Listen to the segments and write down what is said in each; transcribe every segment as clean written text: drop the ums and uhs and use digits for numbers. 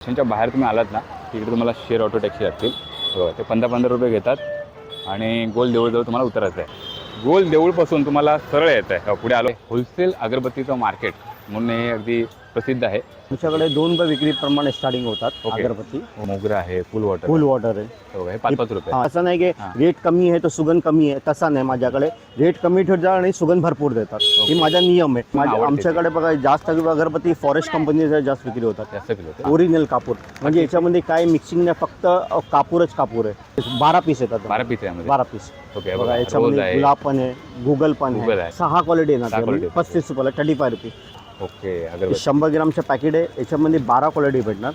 स्टेशनच्या बाहेर तुम्ही आलात ना तिकडे तुम्हाला शेअर ऑटो टॅक्सी लागतील. ते 15-15 रुपये घेतात आणि गोल देऊळजवळ तुम्हाला उतरायचं आहे. गोल देऊळपासून तुम्हाला सरळ येतं आहे. पुढे आलो होलसेल अगरबत्तीचं मार्केट म्हणून हे अगदी प्रसिद्ध आहे. आमच्याकडे 2 विक्रीप्रमाणे स्टार्टिंग होतात. अगरबत्ती मोगरा आहे, फुल वॉटर आहे. हे 5-5 रुपये. असं नाही की रेट कमी आहे तर सुगंध कमी आहे, तसा नाही. माझ्याकडे रेट कमी ठेवतात आणि सुगंध भरपूर देतात. ही माझा नियम आहे. आमच्याकडे बघा जास्त अगरबत्ती फॉरेस्ट कंपनीचे जास्त विक्री होतात. जास्त किलो ओरिजिनल कापूर म्हणजे याच्यामध्ये काय मिक्सिंग नाही, फक्त कापूरच कापूर आहे. 12 पीस येतात. 12 पीस आहे. 12 पीस. ओके बघा याच्यामध्ये गुलाब पण आहे, गुगल पण आहे. 6 क्वालिटी येणार. 35 रुपयाला 35 रुपये. ओके. 100 ग्रामचं पॅकेट आहे. याच्यामध्ये 12 क्वालिटी भेटणार.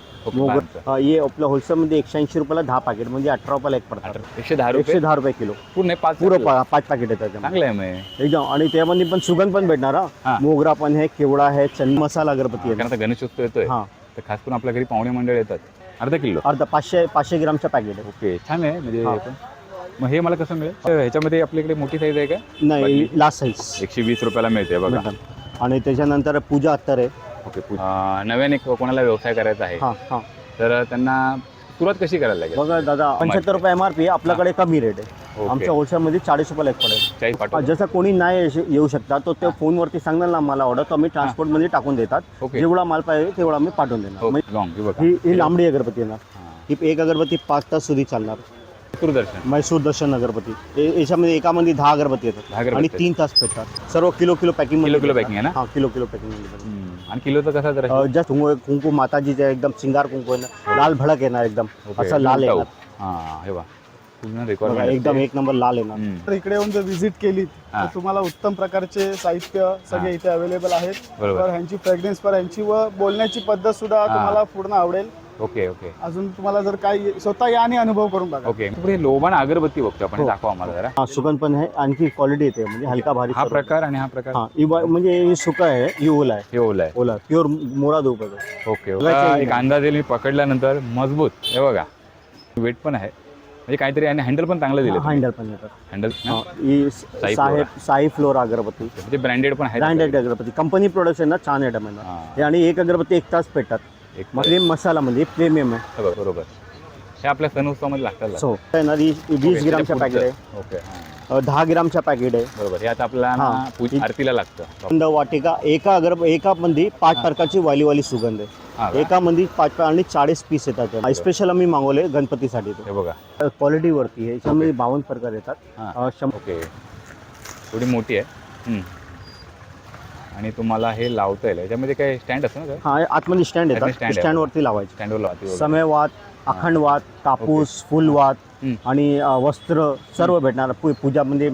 हे आपलं होलसेलमध्ये 180 रुपयाला 10 पॅकेट म्हणजे 18 रुपयाला एक पडतात. 110 रुपये किलो. पूर्ण 5 पॅकेट येतात. चांगलं आहे एकदम. आणि त्यामध्ये पण सुगंध पण भेटणार. मोगरा पण आहे, केवडा आहे, चंद मसाला अगरबत्ती आहे. आता गणेशोत्सव येतोय तर खास करून आपल्या घरी पाहुणे मंडळ येतात. अर्धा किलो 500 ग्रामचं पॅकेट आहे. ओके. छान आहे. म्हणजे मग हे मला कसं मिळेल? ह्याच्यामध्ये आपल्याकडे मोठी साईज आहे का? नाही, लास्ट साईज 120 रुपयाला मिळते बघा. आणि त्याच्यानंतर पूजा अत्तर आहे. ओके. नव्याने कोणाला व्यवसाय करायचा आहे तर त्यांना सुरुवात कशी करायला लागेल? बघा दादा, 75 रुपये MRP. आपल्याकडे कमी रेट आहे. आमच्या होलसेलमध्ये 40 रुपयाला एक पडेल. जसं कोणी नाही येऊ शकता तो त्या फोनवरती सांगणार ना मला ऑर्डर, तर आम्ही ट्रान्सपोर्टमध्ये टाकून देतात. जेवढा माल पाहिजे तेवढा आम्ही पाठवून देणार. ही लांबडी अगरबत्ती येणार. ही एक अगरबत्ती 5 तास સુધી चालणार. मैसूर दर्शन अगरबत्ती. याच्यामध्ये एकामध्ये 10 अगरबत्ती येतात आणि 3 तास पेटतात. सर्व किलो पॅकिंग किलो पॅकिंग आहे ना? Kilo packing. आणि किलोचं कसं तर जस्ट कुंकू माताजीचे एकदम सिंगार कुंकू आहे. लाल भडक येणार, एकदम असं लाल येणार. हे बा पूर्ण रेकॉर्ड एकदम एक नंबर लाल येणार. तर इकडे येऊन जर व्हिजिट केली तर तुम्हाला उत्तम प्रकारचे साहित्य सगळे इथे अवेलेबल आहेत. तर ह्यांची फ्रेग्रन्स पर ह्यांची व बोलण्याची पद्धत सुद्धा तुम्हाला पूर्ण आवडेल. ओके. अजून तुम्हाला जर काही स्वतः या आणि अनुभव करून बघा. ओके. पुढे लोबान अगरबत्ती बघतो आपण, दाखवा आम्हाला जरा. सुगंध पण आहे, आणखी क्वालिटी येते म्हणजे हलका भारी. हा प्रकार आणि हा प्रकार म्हणजे हे सुका आहे, ही ओला आहे. हे ओला आहे. ओला प्युअर मोरा धूप आहे. ओके. एक अंदाजे मी पकडल्यानंतर मजबूत. हे बघा वेट पण आहे म्हणजे काहीतरी. आणि हँडल पण चांगलं दिलं. हँडल पण येतात. हँडल साई फ्लोर अगरबत्ती म्हणजे ब्रँडेड पण आहे. ब्रँडेड अगरबत्ती कंपनी प्रोडक्ट आहे ना, छान आयटम आहे. आणि एक अगरबत्ती 1 तास पेटतात. मध्ये मसाला मध्ये प्रीमियम आहे. बरोबर. हे आपल्या सण उत्सवामध्ये लागतात. 20 ग्रामच्या पॅकेट आहे. ओके. 10 ग्रामच्या पॅकेट आहे. बरोबर. हे आता आपल्याला आरतीला लागतं. सुगंध वाटिका एकामध्ये 5 प्रकारची वाली सुगंध आहे. एकामध्ये 5 आणि 40 पीस येतात. स्पेशल आम्ही मागवले गणपतीसाठी. हे बघा क्वालिटी वरती आहे. याच्यामध्ये 52 प्रकार येतात. ओके. थोडी मोठी आहे आणि तुम्हाला हे लावता येईल. याच्यामध्ये काय स्टँड असतं ना? आतमध्ये स्टँड येतात. स्टँड वरती लावायचे. स्टँडवर लावते. समयवात, अखंडवात, कापूस, फुलवात आणि वस्त्र सर्व भेटणार. पूजामध्ये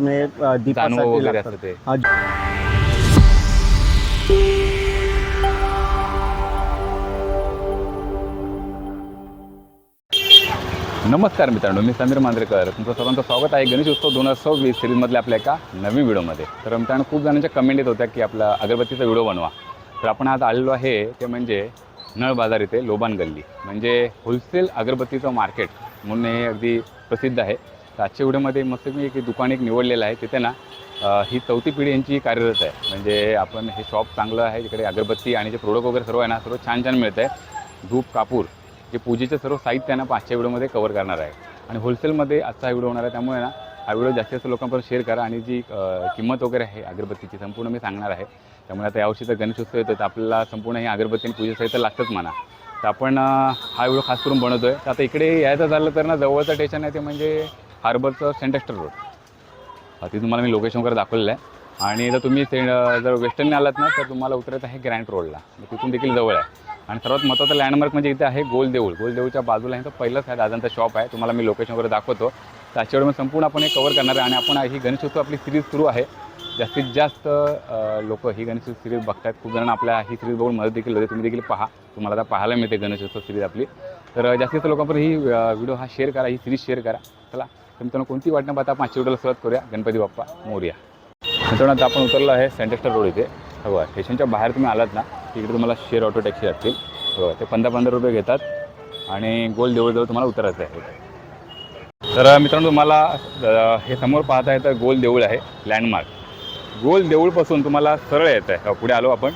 दीपासाठी लागतं ते. नमस्कार मित्रांनो, मी समीर मांजरेकर. तुमचं सर्वांचं स्वागत आहे गणेशोत्सव 2026 सिरीजमधल्या आपल्या एका नवीन व्हिडिओमध्ये. तर मित्रांनो, खूप जणांच्या कमेंट येत होत्या की आपला अगरबत्तीचा व्हिडिओ बनवा. तर आपण आज आलेलो आहे ते म्हणजे नळ बाजार इथे लोबान गल्ली, म्हणजे होलसेल अगरबत्तीचं मार्केट म्हणून हे अगदी प्रसिद्ध आहे. तर आजच्या व्हिडिओमध्ये मस्त मी एक दुकान एक निवडलेलं आहे. तिथे ना ही 4थी पिढी यांची कार्यरत आहे. म्हणजे आपण हे शॉप चांगलं आहे. तिकडे अगरबत्ती आणि जे प्रोडक्ट वगैरे सर्व आहे ना, सर्व छान मिळतं आहे. धूप, कापूर, जे पूजेचं सर्व साहित्य ना आजच्या व्हिडिओमध्ये कव्हर करणार आहे. आणि होलसेलमध्ये आजचा हा व्हिडिओ होणार आहे. त्यामुळे ना हा व्हिडिओ जास्तीत जास्त लोकांपर्यंत शेअर करा. आणि जी किंमत वगैरे आहे अगरबत्तीची संपूर्ण मी सांगणार आहे. त्यामुळे आता यावर्षी तर गणेशोत्सव येतो तर आपल्याला संपूर्ण ही अगरबत्ती आणि पूजेचं साहित्य लागतंच म्हणा. तर आपण हा व्हिडिओ खास करून बनवतो आहे. तर आता इकडे यायचं झालं तर ना जवळचं स्टेशन आहे ते म्हणजे हार्बरचं सेंटेस्टर रोड. तिथे तुम्हाला मी लोकेशन वगैरे दाखवलेलं आहे. आणि जर तुम्ही जर वेस्टर्नने आलात ना तर तुम्हाला उतरायचं आहे ग्रँड रोडला. तिथून देखील जवळ आहे. आणि सर्वात महत्त्वाचं लँडमार्क म्हणजे इथे आहे गोल देऊळच्या बाजूला आहे. तर पहिलंच आहे दादांचा शॉप आहे. तुम्हाला मी लोकेशन वगैरे दाखवतो. त्याच्या वेळेस संपूर्ण आपण हे कव्हर करणार आहे. आणि आपण ही गणेशोत्सव आपली सिरीज सुरू आहे. जास्तीत जास्त लोक ही गणेशोत्सव सिरीज बघतात. खूप जण आपल्या ही सिरीज बघून मदत देखील होते. तुम्ही देखील पहा, तुम्हाला आता पाहायला मिळते गणेशोत्सव सिरीज आपली. तर जास्तीत लोकांपर्यंत ही व्हिडिओ हा शेअर करा, ही सिरीज शेअर करा. चला तर मित्रांनो, कोणती वाट न पाहता 5 व्हिडिओला सुरुवात करूया. गणपती बाप्पा मोरया. मित्रांनो, आता आपण उतरलो आहे सेंटेस्टर रोड इथे. बघा स्टेशनच्या बाहेर तुम्ही आलात ना तिकडे तुम्हाला शेअर ऑटो टॅक्सी लागतील. बघा ते 15-15 रुपये घेतात आणि गोल देऊळजवळ तुम्हाला उतरायचं आहे. तर मित्रांनो, तुम्हाला हे समोर पाहता येतं गोल देऊळ आहे लँडमार्क. गोल देऊळपासून तुम्हाला सरळ येतं आहे. पुढे आलो आपण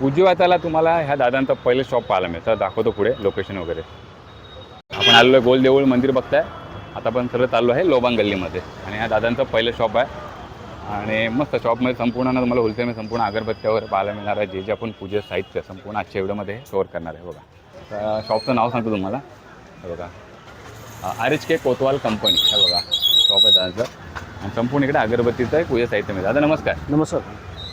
उजव्याला तुम्हाला ह्या दादांचं पहिलं शॉप पाहायला मिळतं. दाखवतो पुढे लोकेशन वगैरे. आपण आलेलो आहे गोल देऊळ मंदिर बघताय. आता आपण सरळ चाललो आहे लोबांग गल्लीमध्ये आणि ह्या दादांचं पहिलं शॉप आहे आणि मस्त शॉपमध्ये संपूर्ण ना तुम्हाला होलसेलमध्ये संपूर्ण अगरबत्त्यावर पाहायला मिळणार आहे. जे जे आपण पूजे साहित्य संपूर्ण आजच्या व्हिडिओमध्ये कव्हर करणार आहे. बघा तर शॉपचं नाव सांगतो तुम्हाला. हे बघा RH कोतवाल कंपनी. हे बघा शॉप आहे दादांचं आणि संपूर्ण इकडे अगरबत्तीचं आहे पूजे साहित्य मिळतं. दादा नमस्कार. नमस्कार.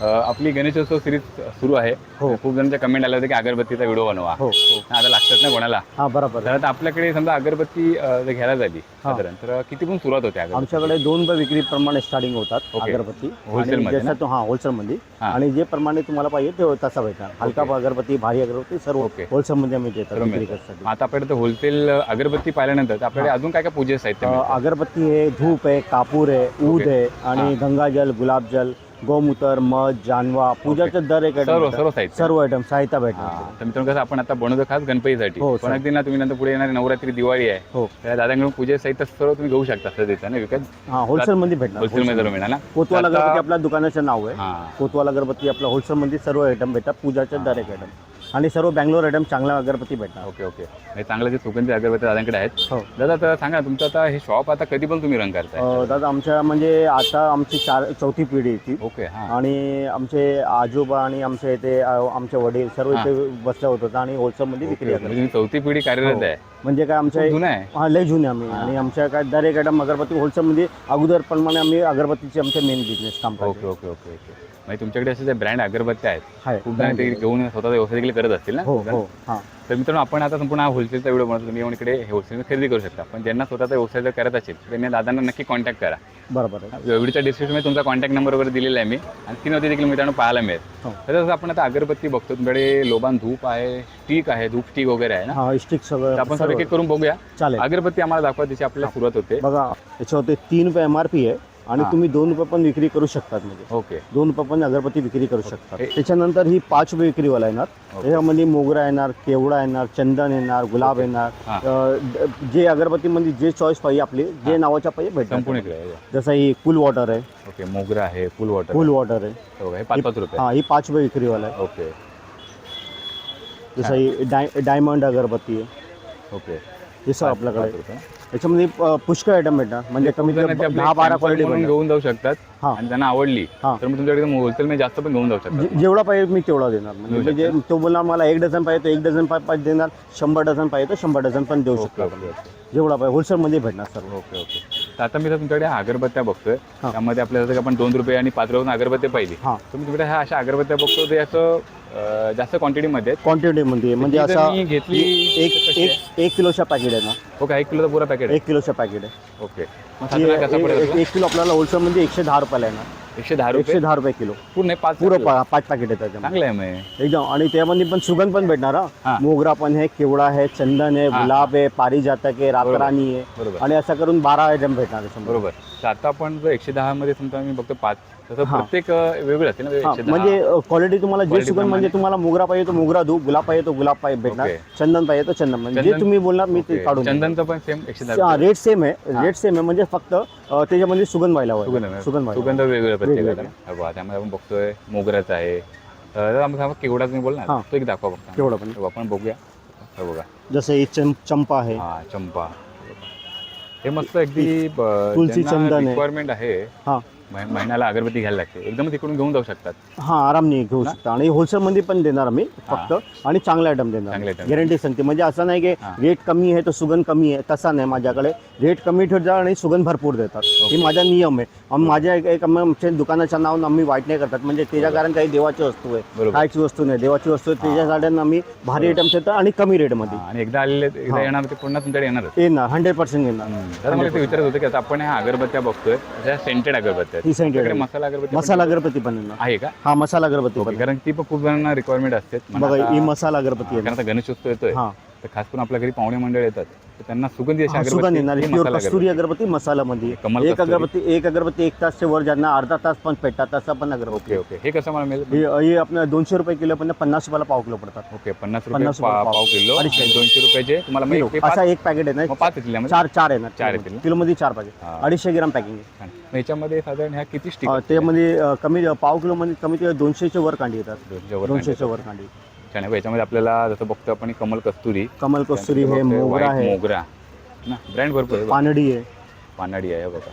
आपली गणेशोत्सव सिरीज सुरू आहे. हो. खूप जणांचे कमेंट आले होते की अगरबत्तीचा व्हिडिओ बनवा. हो आता लागतात ना कोणाला. हा बरोबर. तर आता आपल्याकडे समजा अगरबत्ती जर घ्यायला झाली साधारण तर किती पण सुरुवात होते अगरबत्ती? आमच्याकडे 2 रुपये विक्रीप्रमाणे स्टार्टिंग होतात ओके. अगरबत्ती. होलसेलमध्ये जसं तो होलसेलमध्ये आणि जे प्रमाणे तुम्हाला पाहिजे ते तसा भेटणार. हलका अगरबत्ती, भारी अगरबत्ती सर्व ओके. होलसेलमध्ये आम्ही देतात सर्व विक्री मिळतं. करण्यासाठी. आता आपल्याकडे होलसेल अगरबत्ती पाहिल्यानंतर आपल्याकडे अजून काय काय पूजे साहित्य मिळतं? अगरबत्ती आहे, धूप आहे, कापूर आहे, ऊद ओके. आहे आणि गंगाजल, गुलाबजल, गोमूत्र, मध, जानवा, पूजाचं दर एक सर्व item सर्व साहित्य. सर्व आयटम साहित्य हां. भेटणार. तर मित्रांनो कसं आपण आता बनवतो खास गणपतीसाठी. हो, पण सर. अगदी ना तुम्ही नंतर पुढे येणारी नवरात्री दिवाळी आहे. हो. त्या दादांकडून पूजे साहित्य सर्व तुम्ही घेऊ शकता सर देता ना विकत. हा होलसेलमध्ये भेटणार. होलसेलमध्ये सर्व मिळणार ना. कोतवाल तर आता- अगरबत्ती आपल्या दुकानाचं नाव आहे. हां. कोतवाल अगरबत्ती आपल्या होलसेलमध्ये सर्व आयटम भेटतात. पूजाचे दर एक आयटम आणि सर्व बँगलोर आयटम चांगला अगरबत्ती भेटणार. Okay okay. हे चांगलं जे सुगंधी अगरबत्ती दादांकडे आहेत. हो. दादा तर सांगा तुमचं आता हे शॉप आता कधी पण तुम्ही रन करताय? दादा आमच्या म्हणजे आता आमची चौथी पिढी आहे ती. ओके. हां. आणि आमचे आजोबा आणि आमचे इथे आमचे वडील सर्व इथे बसले होतात आणि होलसेलमध्ये विक्री म्हणजे करतात. तुम्ही चौथी पिढी कार्यरत आहे. म्हणजे काय आमच्या खूप जुनं आहे. हा लय जुने आम्ही आणि आमच्या काय दर एक आयटम अगरबत्ती होलसेलमध्ये अगोदर प्रमाणे आम्ही अगरबत्तीचे आमचे मेन बिझनेस काम करतो. Okay okay okay okay. म्हणजे तुमच्याकडे असे जे ब्रँड अगरबत्त्या आहेत आहे. खूप जण ते घेऊन स्वतःचा व्यवसाय देखील करत असतील ना. हो हो हां. तर मित्रांनो आपण आता संपूर्ण हा होलसेलचा व्हिडिओ बनवतो. तुम्ही येऊन इकडे होलसेल खरेदी करू शकता. पण ज्यांना स्वतःचा व्यवसाय जर करत असेल तर त्यांनी दादांना नक्की कॉन्टॅक्ट करा. बरोबर आहे. व्हिडिओच्या डिस्क्रिप्शनमध्ये तुमचा कॉन्टॅक्ट नंबर वगैरे दिलेला आहे मी आणि तीनवरती देखील मित्रांनो पाहायला मिळेल. हो. तर जसं आपण आता अगरबत्ती बघतो तुमच्याकडे लोबान धूप आहे, स्टिक आहे, धूप स्टिक वगैरे आहे ना. हा स्टिक तर सगळं आपण सर्व एक एक करून बघूया. चालेल. अगरबत्ती आम्हाला दाखवा त्याची आपल्याला सुरुवात होते. बघा याच्यावरती 3 रुपये MRP आहे आणि तुम्ही 2 रुपये पण विक्री करू शकतात. म्हणजे ओके. 2 रुपये पण अगरबत्ती विक्री करू शकतात. ओके. त्याच्यानंतर ही 5 रुपये विक्रीवाला येणार. त्याच्यामध्ये मोगरा येणार, केवडा येणार, चंदन येणार, गुलाब येणार. जे अगरबत्तीमध्ये जे चॉईस पाहिजे आपली जे नावाच्या पाहिजे भेटतात. संपूर्ण इकडे आहे. जसं ही कूल वॉटर आहे. ओके. मोगरा आहे, फुल वॉटर. कूल वॉटर आहे. हे 5-5 रुपये. हा ही 5 रुपये विक्रीवाला आहे. ओके जसं ही डायमंड अगरबत्ती आहे. ओके. हे सर आपल्याकडे 5 रुपये. याच्यामध्ये पुष्कळ आयटम भेटणार. म्हणजे कमीत कमी 10-12 क्वालिटी घेऊन जाऊ शकतात हां. आणि त्यांना आवडली हां. तर मग तुमच्याकडे होलसेलमध्ये जास्त पण घेऊन जाऊ शकतात. जेवढा पाहिजे मी तेवढा देणार. म्हणजे जे तो बोलणार मला 1 डझन पाहिजे तो 1 डझन पाहिजे देणार. 100 डझन पाहिजे तर 100 डझन पण देऊ शकतो. जेवढा पाहिजे होलसेलमध्ये भेटणार सर. Okay okay. तर आता मी तर तुमच्याकडे अगरबत्त्या बघतोय. त्यामध्ये आपल्याला जसं आपण 2 रुपये आणि 5 रुपये अगरबत्ती पाहिली. हां. तुम्ही तुमच्याकडे ह्या अशा अगरबत्त्या बघतो ते असं जास्त क्वांटिटीमध्ये क्वांटिटीमध्ये म्हणजे असं घेतली एक किलोच्या पॅकेट आहे ना. ओके. 1 किलोचा पुरा पॅकेट आहे. 1 किलोच्या पॅकेट आहे. ओके. मग साधारण कसा पडेल? 1 किलो आपल्याला होलसेलमध्ये 110 रुपयाला येणार. 110 रुपये. 110 रुपये किलो पूर्ण 5 पुरं 5 पॅकेट आहे त्याच्यामध्ये. चांगलं आहे मग एकदम. आणि त्यामध्ये पण सुगंध पण भेटणार. हां. मोगरा पण आहे, केवडा आहे, चंदन आहे, गुलाब आहे, पारिजातक आहे, रातराणी आहे बरोबर आणि असं करून 12 आयटम भेटणार त्याच्यामध्ये. बरोबर. तर आता आपण जर 110 मध्ये समजा मी बघतो 5 तसं प्रत्येक वेगळं असते ना. हा, 110. म्हणजे क्वालिटी तुम्हाला जे Quality सुगंध म्हणजे तुम्हाला मोगरा पाहिजे तो मोगरा देऊ, गुलाब पाहिजे तो गुलाब पाहिजे भेटणार, ओके. चंदन पाहिजे तो चंदन. म्हणजे जे चंदन- तुम्ही बोलणार मी ते ओके. काढून चंदनचं पण सेम 110. रेट सेम आहे म्हणजे फक्त त्याच्यामध्ये सुगंध व्हायला सुगंध हवा. सुगंध व्हायला सुगंध वेगवेगळ्या प्रत्येकाला. वेगवेगळं. बघा त्यामध्ये आपण बघतोय मोगऱ्याचा आहे. तर आपण केवढा तुम्ही बोलणार हां. तो एक दाखवा बघता. केवढा पण आपण बघूया. हे बघा. जसं ही चंपा आहे. हा चंपा. हे मस्त अगदी तुलसी चंदन आहे. रिक्वायरमेंट आहे. हा महिन्याला अगरबत्ती घ्यायला लागते एकदम तिकडून घेऊन जाऊ शकतात. हा आरामने घेऊ शकता आणि होलसेलमध्ये पण देणार आम्ही फक्त आणि चांगले आयटम देणार. चांगले item. गॅरंटी सांगते. म्हणजे असं नाही की रेट कमी आहे तर सुगंध कमी आहे तसा नाही. माझ्याकडे रेट कमी ठेवतात आणि सुगंध भरपूर देतात. ही माझा नियम आहे. माझ्या एक आमच्या दुकानाच्या नावानं आम्ही वाईट नाही करतात. म्हणजे त्याच्या कारण काही देवाची वस्तू आहे, बरोबर. खायची वस्तू नाही, देवाची वस्तू आहे. त्याच्यासाठी आम्ही भारी आयटम देतात आणि कमी रेटमध्ये आणि एकदा आलेले एकदा येणार ते पुन्हा तुमच्याकडे येणारच. येणार. 100% येणार. तर मला ते विचारत होतं की आता आपण ह्या अगरबत्त्या बघतोय त्या सेंटेड अगरबत्त्या ही scented आहेत. आहे. मसाला अगरबत्ती मसाला अगरबत्ती पण येणार. आहे का? हा मसाला अगरबत्ती पण. कारण ती पण खूप जणांना रिक्वायरमेंट असते. बघा ही मसाला अगरबत्ती कारण येणार. आता गणेशोत्सव येतोय हा तर खास करून आपल्या घरी पाहुणे मंडळ येतात. तर त्यांना सुगंधी अशी सुगंध येणार अगरबत्ती, प्युअर मसाला कस्तुरी अगरबत्ती मसाल्यामध्ये कमल एक कस्तुरी. अगरबत्ती 1 तासच्या वर ज्यांना अर्धा तास पण पेटतात तसं पण अगरबत्ती. ओके हे कसं मला मिळेल? हे आपल्या 200 रुपये किलो पण 50 रुपयाला पाव किलो पडतात. ओके 50 रुपये 50 रुपये पाव किलो, 200 रुपयाचे तुम्हाला मग ते असा एक पॅकेट आहे ना, 5 येतील यामध्ये? चार येणार. चार येतील. किलोमध्ये 4 पॅकेट, हा. 250 ग्राम पॅकिंग आहे. छान. मग याच्यामध्ये साधारण ह्या किती स्टिक? त्यामध्ये कमी पाव किलो मध्ये कमी 200च्या वर कांडी येतात. 200च्या वर कांडी. छान आहे. याच्यामध्ये आपल्याला जसं बघतो आपण कमल कस्तुरी हे मोगरा आहे, मोगरा ना, ब्रँड भरपूर आहे. पानडी आहे, पानडी आहे बघा.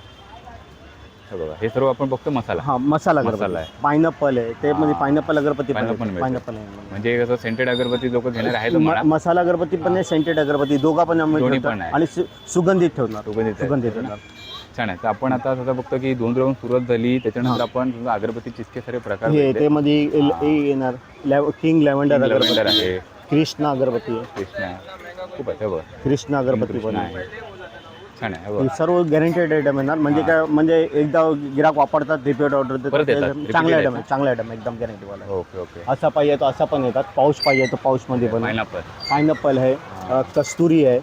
हे बघा हे सर्व आपण बघतो मसाला. हा मसाला मसाला अगरबत्ती आहे. पायनॅपल आहे, ते म्हणजे पायनॅपल अगरबत्ती Pineapple मिळते. पायनॅपल आहे. म्हणजे कसं सेंटेड अगरबत्ती लोक घेणार आहेत म्हणा. मसाला अगरबत्ती पण आहे, सेंटेड अगरबत्ती दोघा पण आम्ही दोन्ही ठेवतो. पण आहे. आणि सुगंधित ठेवणार. सुगंधित ठेवणार. छान आहे. तर आपण आता सध्या बघतो की 2 राऊंड सुरुवात झाली, त्याच्यानंतर आपण अगरबत्तीचे इतके सारे प्रकार हे बघितले. ते मध्ये येणार किंग लॅव्हेंडर लॅव्हेंडर अगरबत्ती आहे, कृष्णा अगरबत्ती आहे, कृष्ण आहे, खूप आहे. हे बघा कृष्णा अगरबत्ती पण कृष्ण आहे. आहे. छान आहे. हे हे बघा. सर्व गॅरंटेड आयटम येणार. म्हणजे काय, म्हणजे एकदा गिराक वापरतात, रिपीट ऑर्डर परत देतात. येतात. चांगले Repeated आयटम आहे, चांगले आयटम एकदम गॅरंटी वाला. Okay okay. असा पाहिजे तो असा पण येतात. पाऊच पाहिजे तो पाऊच मध्ये पण पायनॅपल पायनॅपल आहे, कस्तुरी आहे,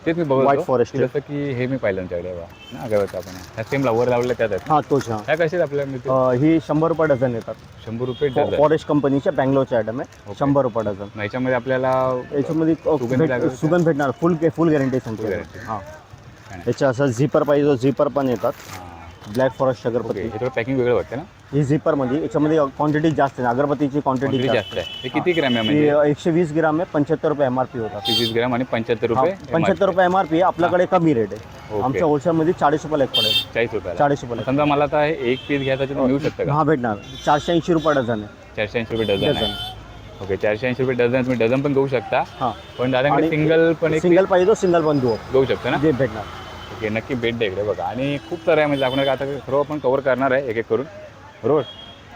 तेच मी बघत White होतो, forest की जसं की हे मी पाहिलं तुमच्याकडे बघा ना, अगरबत्ती आपण ह्या सेम वर लावल्या त्यात आहेत. हा तोच. हा ह्या कशात आपल्याला मिळतील? ही 100 रुपये डझन येतात. 100 रुपये डझन. फॉरेस्ट कंपनीच्या बँगलोरचे आयटम आहे. Okay. 100 रुपये डझन. मग ह्याच्यामध्ये आपल्याला याच्यामध्ये सुगंध भेटणार. फुल गॅरंटी सांगतो. guarantee. हा छान आहे. याच्या असं झिपर पाहिजे तो झिपर पण येतात. हां. ब्लॅक फॉरेस्ट ओके अगरबत्ती. हे थोडं पॅकिंग वेगळं वाटतं ना? ही झिपर मध्ये याच्यामध्ये क्वांटिटी जास्त आहे. अगरबत्तीची क्वांटिटी क्वांटिटी जास्त जास्त आहे. हे किती ग्रॅम आहे? आहे. म्हणजे 120 ग्राम आहे. 75 रुपये MRP होतात. 20 ग्रॅम आणि 75 रुपये 75 रुपये MRP. आपल्याकडे कमी रेट आहे. ओके. आमच्या होलसेलमध्ये 40 रुपयाला एक पडेल. 40 रुपयाला. 40 रुपयाला. समजा मला आता हे एक पीस घ्यायचा तर मिळू शकतं का? हा भेटणार. 480 रुपये डझन आहे. 480 रुपये डझन आहे. ओके 480 रुपये डझन. तुम्ही डझन पण घेऊ शकता. हा पण दादा आणि सिंगल पण एक सिंगल पाहिजे तो सिंगल पण घेऊ शकतो ना? जे भेटणार. ओके नक्की भेट द्या इकडे बघा. आणि खूप सारं आहे, म्हणजे आपण आता सर्व आपण कव्हर करणार आहे एक एक करून, बरोबर?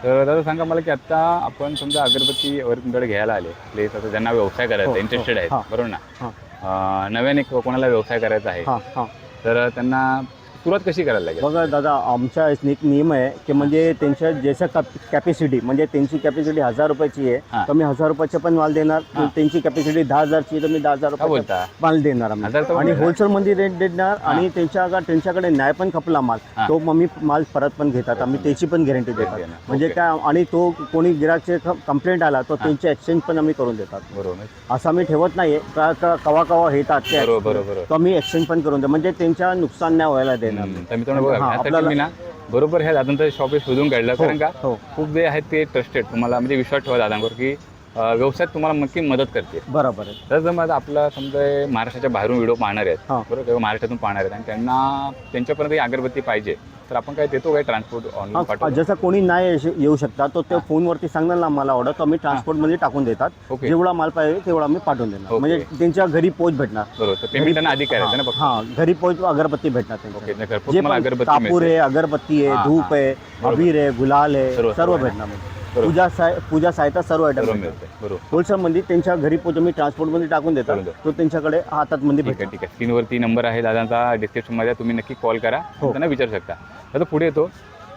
तर दादा सांगा मला की आता आपण समजा अगरबत्ती वर तुमच्याकडे घ्यायला आले प्लेस, आता ज्यांना व्यवसाय करायचा आहे, इंटरेस्टेड आहेत, बरोबर ना? नव्याने कोणाला व्यवसाय करायचा आहे तर त्यांना सुरुवात कशी करायला लागेल? बघा दादा, आमचा एक नियम आहे की म्हणजे त्यांच्या जसं कॅपॅसिटी, म्हणजे त्यांची कॅपॅसिटी 1000 रुपयाची आहे तर मी 1000 रुपयाचे पण माल देणार. त्यांची कॅपॅसिटी 10,000ची आहे तर मी 10,000 रुपये माल देणार आम्ही. आणि होलसेलमध्ये रेट देणार. आणि त्यांच्याकडे नाही पण खपला माल तो मग मी माल परत पण घेतात आम्ही, त्याची पण गॅरंटी देतात. म्हणजे काय, आणि तो कोणी गिराकचे कंप्लेंट आला तर त्यांची एक्सचेंज पण आम्ही करून देतात. बरोबर. असं आम्ही ठेवत नाहीये. कवा कवा येतात ते बरोबर. तो आम्ही एक्सचेंज पण करून देतो, म्हणजे त्यांच्या नुकसान नाही व्हायला देणार. तर मित्रांनो बघा, ह्यासाठी मी ना बरोबर ह्या दादांचं शॉप शोधून काढलं. कारण का खूप जे आहेत ते ट्रस्टेड, तुम्हाला म्हणजे विश्वास ठेवा दादांवर की व्यवसायात तुम्हाला नक्की मदत करते. बरोबर आहे. तर जर माझा आपला समजा महाराष्ट्राच्या बाहेरून व्हिडिओ पाहणार आहेत, बरोबर, किंवा महाराष्ट्रातून पाहणार आहेत आणि त्यांना त्यांच्यापर्यंत ही अगरबत्ती पाहिजे तर आपण काय देतो काय ट्रान्सपोर्ट ऑनलाईन पाठवतो? जसं कोणी नाही येऊ शकता तो ते फोनवरती सांगणार ना मला ऑर्डर, तर आम्ही ट्रान्सपोर्टमध्ये टाकून देतात. जेवढा माल पाहिजे तेवढा आम्ही पाठवून देणार. म्हणजे त्यांच्या घरी पोच भेटणार. बरोबर. पेमेंट त्यांना आधी करायचं ना? हा घरी पोच अगरबत्ती भेटणार. जे कापूर आहे, अगरबत्ती आहे, धूप आहे, अबीर आहे, गुलाल आहे, सर्व भेटणार. पूजा साहित्य सर्व आयटम मिळते होलसेलमध्ये. त्यांच्या घरी पोच मी ट्रान्सपोर्टमध्ये टाकून देतात, तो त्यांच्याकडे हातात मध्ये भेटतो. ठीक आहे. स्क्रीनवरती नंबर आहे दादांचा, डिस्क्रिप्शनमध्ये तुम्ही नक्की कॉल करा, त्यांना विचारू शकता. आता पुढे येतो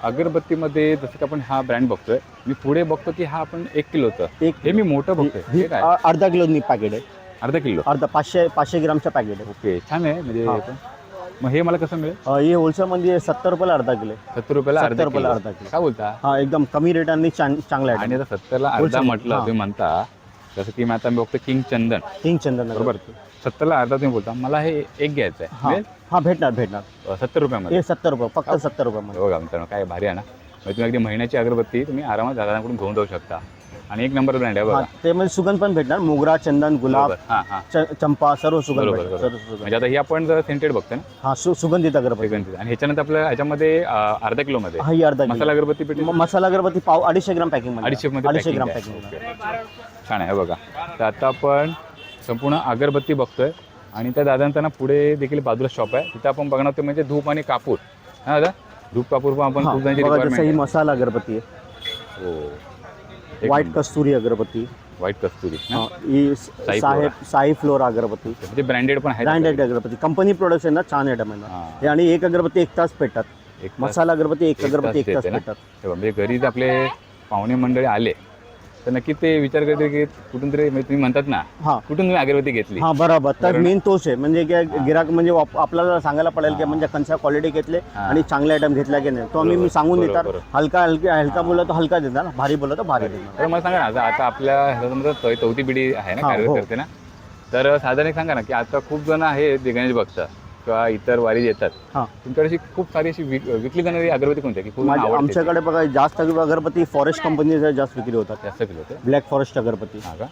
अगरबत्तीमध्ये. जसं की आपण हा ब्रँड बघतोय, मी पुढे बघतो की हा आपण 1 किलोचं हे मी मोठं बघतोय. अर्धा किलो पॅकेट आहे. अर्धा किलो? 500 ग्रामचं पॅकेट आहे. ओके छान आहे. म्हणजे मग हे मला कसं मिळेल? हे होलसेलमध्ये 70 रुपयाला अर्धा किलो. 70 रुपयाला अर्धा किलो? काय बोलता? हा एकदम कमी रेट आणि चांगला आहे. आणि आता 70ला अर्धा म्हटलं तुम्ही म्हणता, जसं की मी आता बघतो किंग चंदन बरोबर, 70ला अर्धा तुम्ही बोलता. मला हे एक घ्यायचं आहे. हा भेटणार 70 रुपयामध्ये? 70 रुपये फक्त 70 रुपयामध्ये. बघा मित्रांनो काय भारी आहे ना. म्हणजे तुम्ही अगदी महिन्याची अगरबत्ती तुम्ही आरामात दादांकडून घेऊन जाऊ शकता. आणि 1 नंबर ब्रँड आहे बघा. ते म्हणजे सुगंध पण भेटणार. मोगरा, चंदन, गुलाब, चंपा सर्व सुगंध. म्हणजे आता ही आपण जर सेंटेड बघतो ना? हा सुगंधित अगरबत्ती. आणि ह्याच्यानंतर आपल्या ह्याच्यामध्ये अर्धा किलो मध्ये ही अर्धा मसाला अगरबत्ती पेटी. मसाला अगरबत्ती पाव 250 ग्राम पॅकिंग. 250 ग्राम पॅकिंग. छान आहे बघा. तर आता आपण संपूर्ण अगरबत्ती बघतोय. आणि त्या दादांना पुढे देखील बाजूला शॉप आहे, तिथे आपण बघणार होतो म्हणजे धूप आणि कापूर. हा दादा, धूप कापूर पण आपण खूप जणांची रिक्वायरमेंट आहे. ही मसाला अगरबत्ती आहे. हो. व्हाईट कस्तुरी अगरबत्ती. व्हाईट कस्तुरी. साई फ्लोरा अगरबत्ती. म्हणजे ब्रँडेड पण आहे. ब्रँडेड अगरबत्ती, कंपनी प्रोडक्ट आहे ना, छान आयटम आहे. आणि एक अगरबत्ती 1 तास पेटतात. मसाला अगरबत्ती एक अगरबत्ती 1 तास पेटतात. म्हणजे घरी आपले पाहुणे मंडळी आले तर नक्की ते विचार करते की कुठून तरी म्हणजे तुम्ही म्हणतात ना हा कुठून तुम्ही अगरबत्ती घेतली. हा बरोबर. तर मेन तोच आहे म्हणजे की गिराक म्हणजे आपल्याला सांगायला पडेल की म्हणजे कोणत्या क्वालिटी घेतले आणि चांगले आयटम घेतला की नाही. तो आम्ही मी सांगून देतात. हलका बोलला तर हलका देणार, भारी बोलला तर भारी देणार. तर मला सांगा ना आता आपल्या ह्याच्यामध्ये चौथी पिढी आहे ना कार्यरत करते ना, तर साधारण एक सांगा ना की आता खूप जण आहे जे गणेश भक्त किंवा इतर वारी येतात, तुमच्याकडे अशी खूप सारी अशी विकली जाणारी अगरबत्ती कोणती की आमच्याकडे बघा जास्त अगरबत्ती फॉरेस्ट कंपनीच्या जास्त विक्री होतात. जास्त विकली होते ब्लॅक फॉरेस्ट अगरबत्ती. हा का?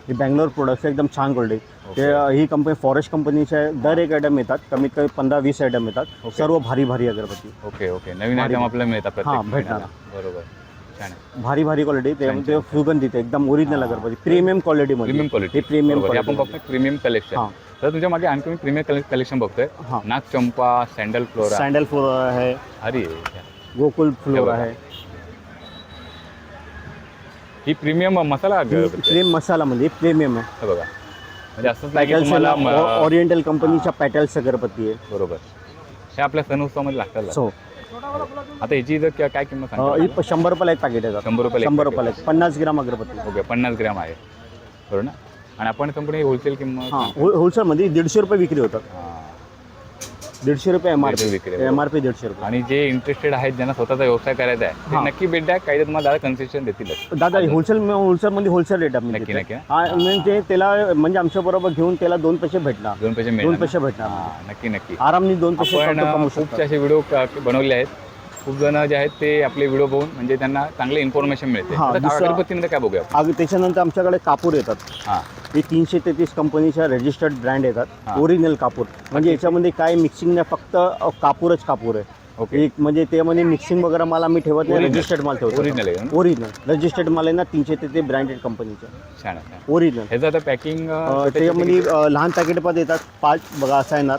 ही बँगलोर प्रोडक्ट्स एकदम छान क्वालिटी. ते ही कंपनी फॉरेस्ट कंपनीच्या दर एक आयटम येतात, कमीत कमी 15-20 आयटम येतात, सर्व भारी भारी अगरबत्ती. ओके नवीन आयटम आपल्याला मिळतात प्रत्येक भेटणार. बरोबर, छान आहे. भारी भारी क्वालिटी. ते सुगंधित एकदम ओरिजिनल अगरबत्ती प्रीमियम क्वालिटी मध्ये. प्रीमियम क्वालिटी, प्रीमियम आपण बघतोय प्रीमियम कलेक्शन. तर तुझ्या मागे आणखी मी प्रीमियम कलेक्शन बघतोय. नागचंपा, सँडल फ्लोरा आहे, अरे गोकुल फ्लोरा आहे. ही प्रीमियम मसाला अगरबत्ती मसाला मध्ये प्रीमियम आहे. हे बघा, म्हणजे असंच नाही की तुम्हाला ओरिएंटल कंपनीच्या पॅटल्स अगरबत्ती आहे. बरोबर, हे आपल्या सण उत्सवामध्ये लागतात. सो आता याची काय किंमत सांगता? ही 100 रुपयाला एक पॅकेट आहे. 100 रुपयाला 50 ग्राम अगरबत्ती. ओके, 50 ग्रॅम आहे बरोबर ना. आणि आपण कंपनी होलसेल किंमत होलसेल मध्ये 150 रुपये विक्री होतात. 150 रुपये एमआरपी. 150 रुपये. आणि जे इंटरेस्टेड आहेत ज्यांना स्वतःचा व्यवसाय करायचा आहे ते नक्की भेट द्या. काही तुम्हाला दादा कन्सेशन देतीलच दादा. होलसेल मध्ये होलसेल रेट आहे. नक्की म्हणजे त्याला म्हणजे आमच्या बरोबर घेऊन त्याला 2 पैसे भेटणार. 2 पैसे भेटणार. नक्की आरामने 2 पैसे. खूपसे असे व्हिडिओ बनवले आहेत. खूप जण जे आहेत ते आपले व्हिडिओ बघून म्हणजे त्यांना चांगले इन्फॉर्मेशन मिळते. अगरबत्तीमध्ये काय बघूया? त्याच्यानंतर आमच्याकडे कापूर येतात. हे 333 कंपनीच्या रजिस्टर्ड ब्रँड येतात. ओरिजिनल कापूर म्हणजे याच्यामध्ये काय मिक्सिंग नाही, फक्त कापूरच कापूर आहे. ओके, म्हणजे ते म्हणजे मिक्सिंग वगैरे माल आम्ही ठेवत नाही. रजिस्टर्ड माल ठेवतो. ओरिजिनल रजिस्टर्ड माल आहे ना 333 ब्रँडेड कंपनीच्या. छान आहे. ओरिजिनल. ह्याचं आता पॅकिंग त्याच्यामध्ये लहान पॅकेट पण येतात 5 बघा असं येणार.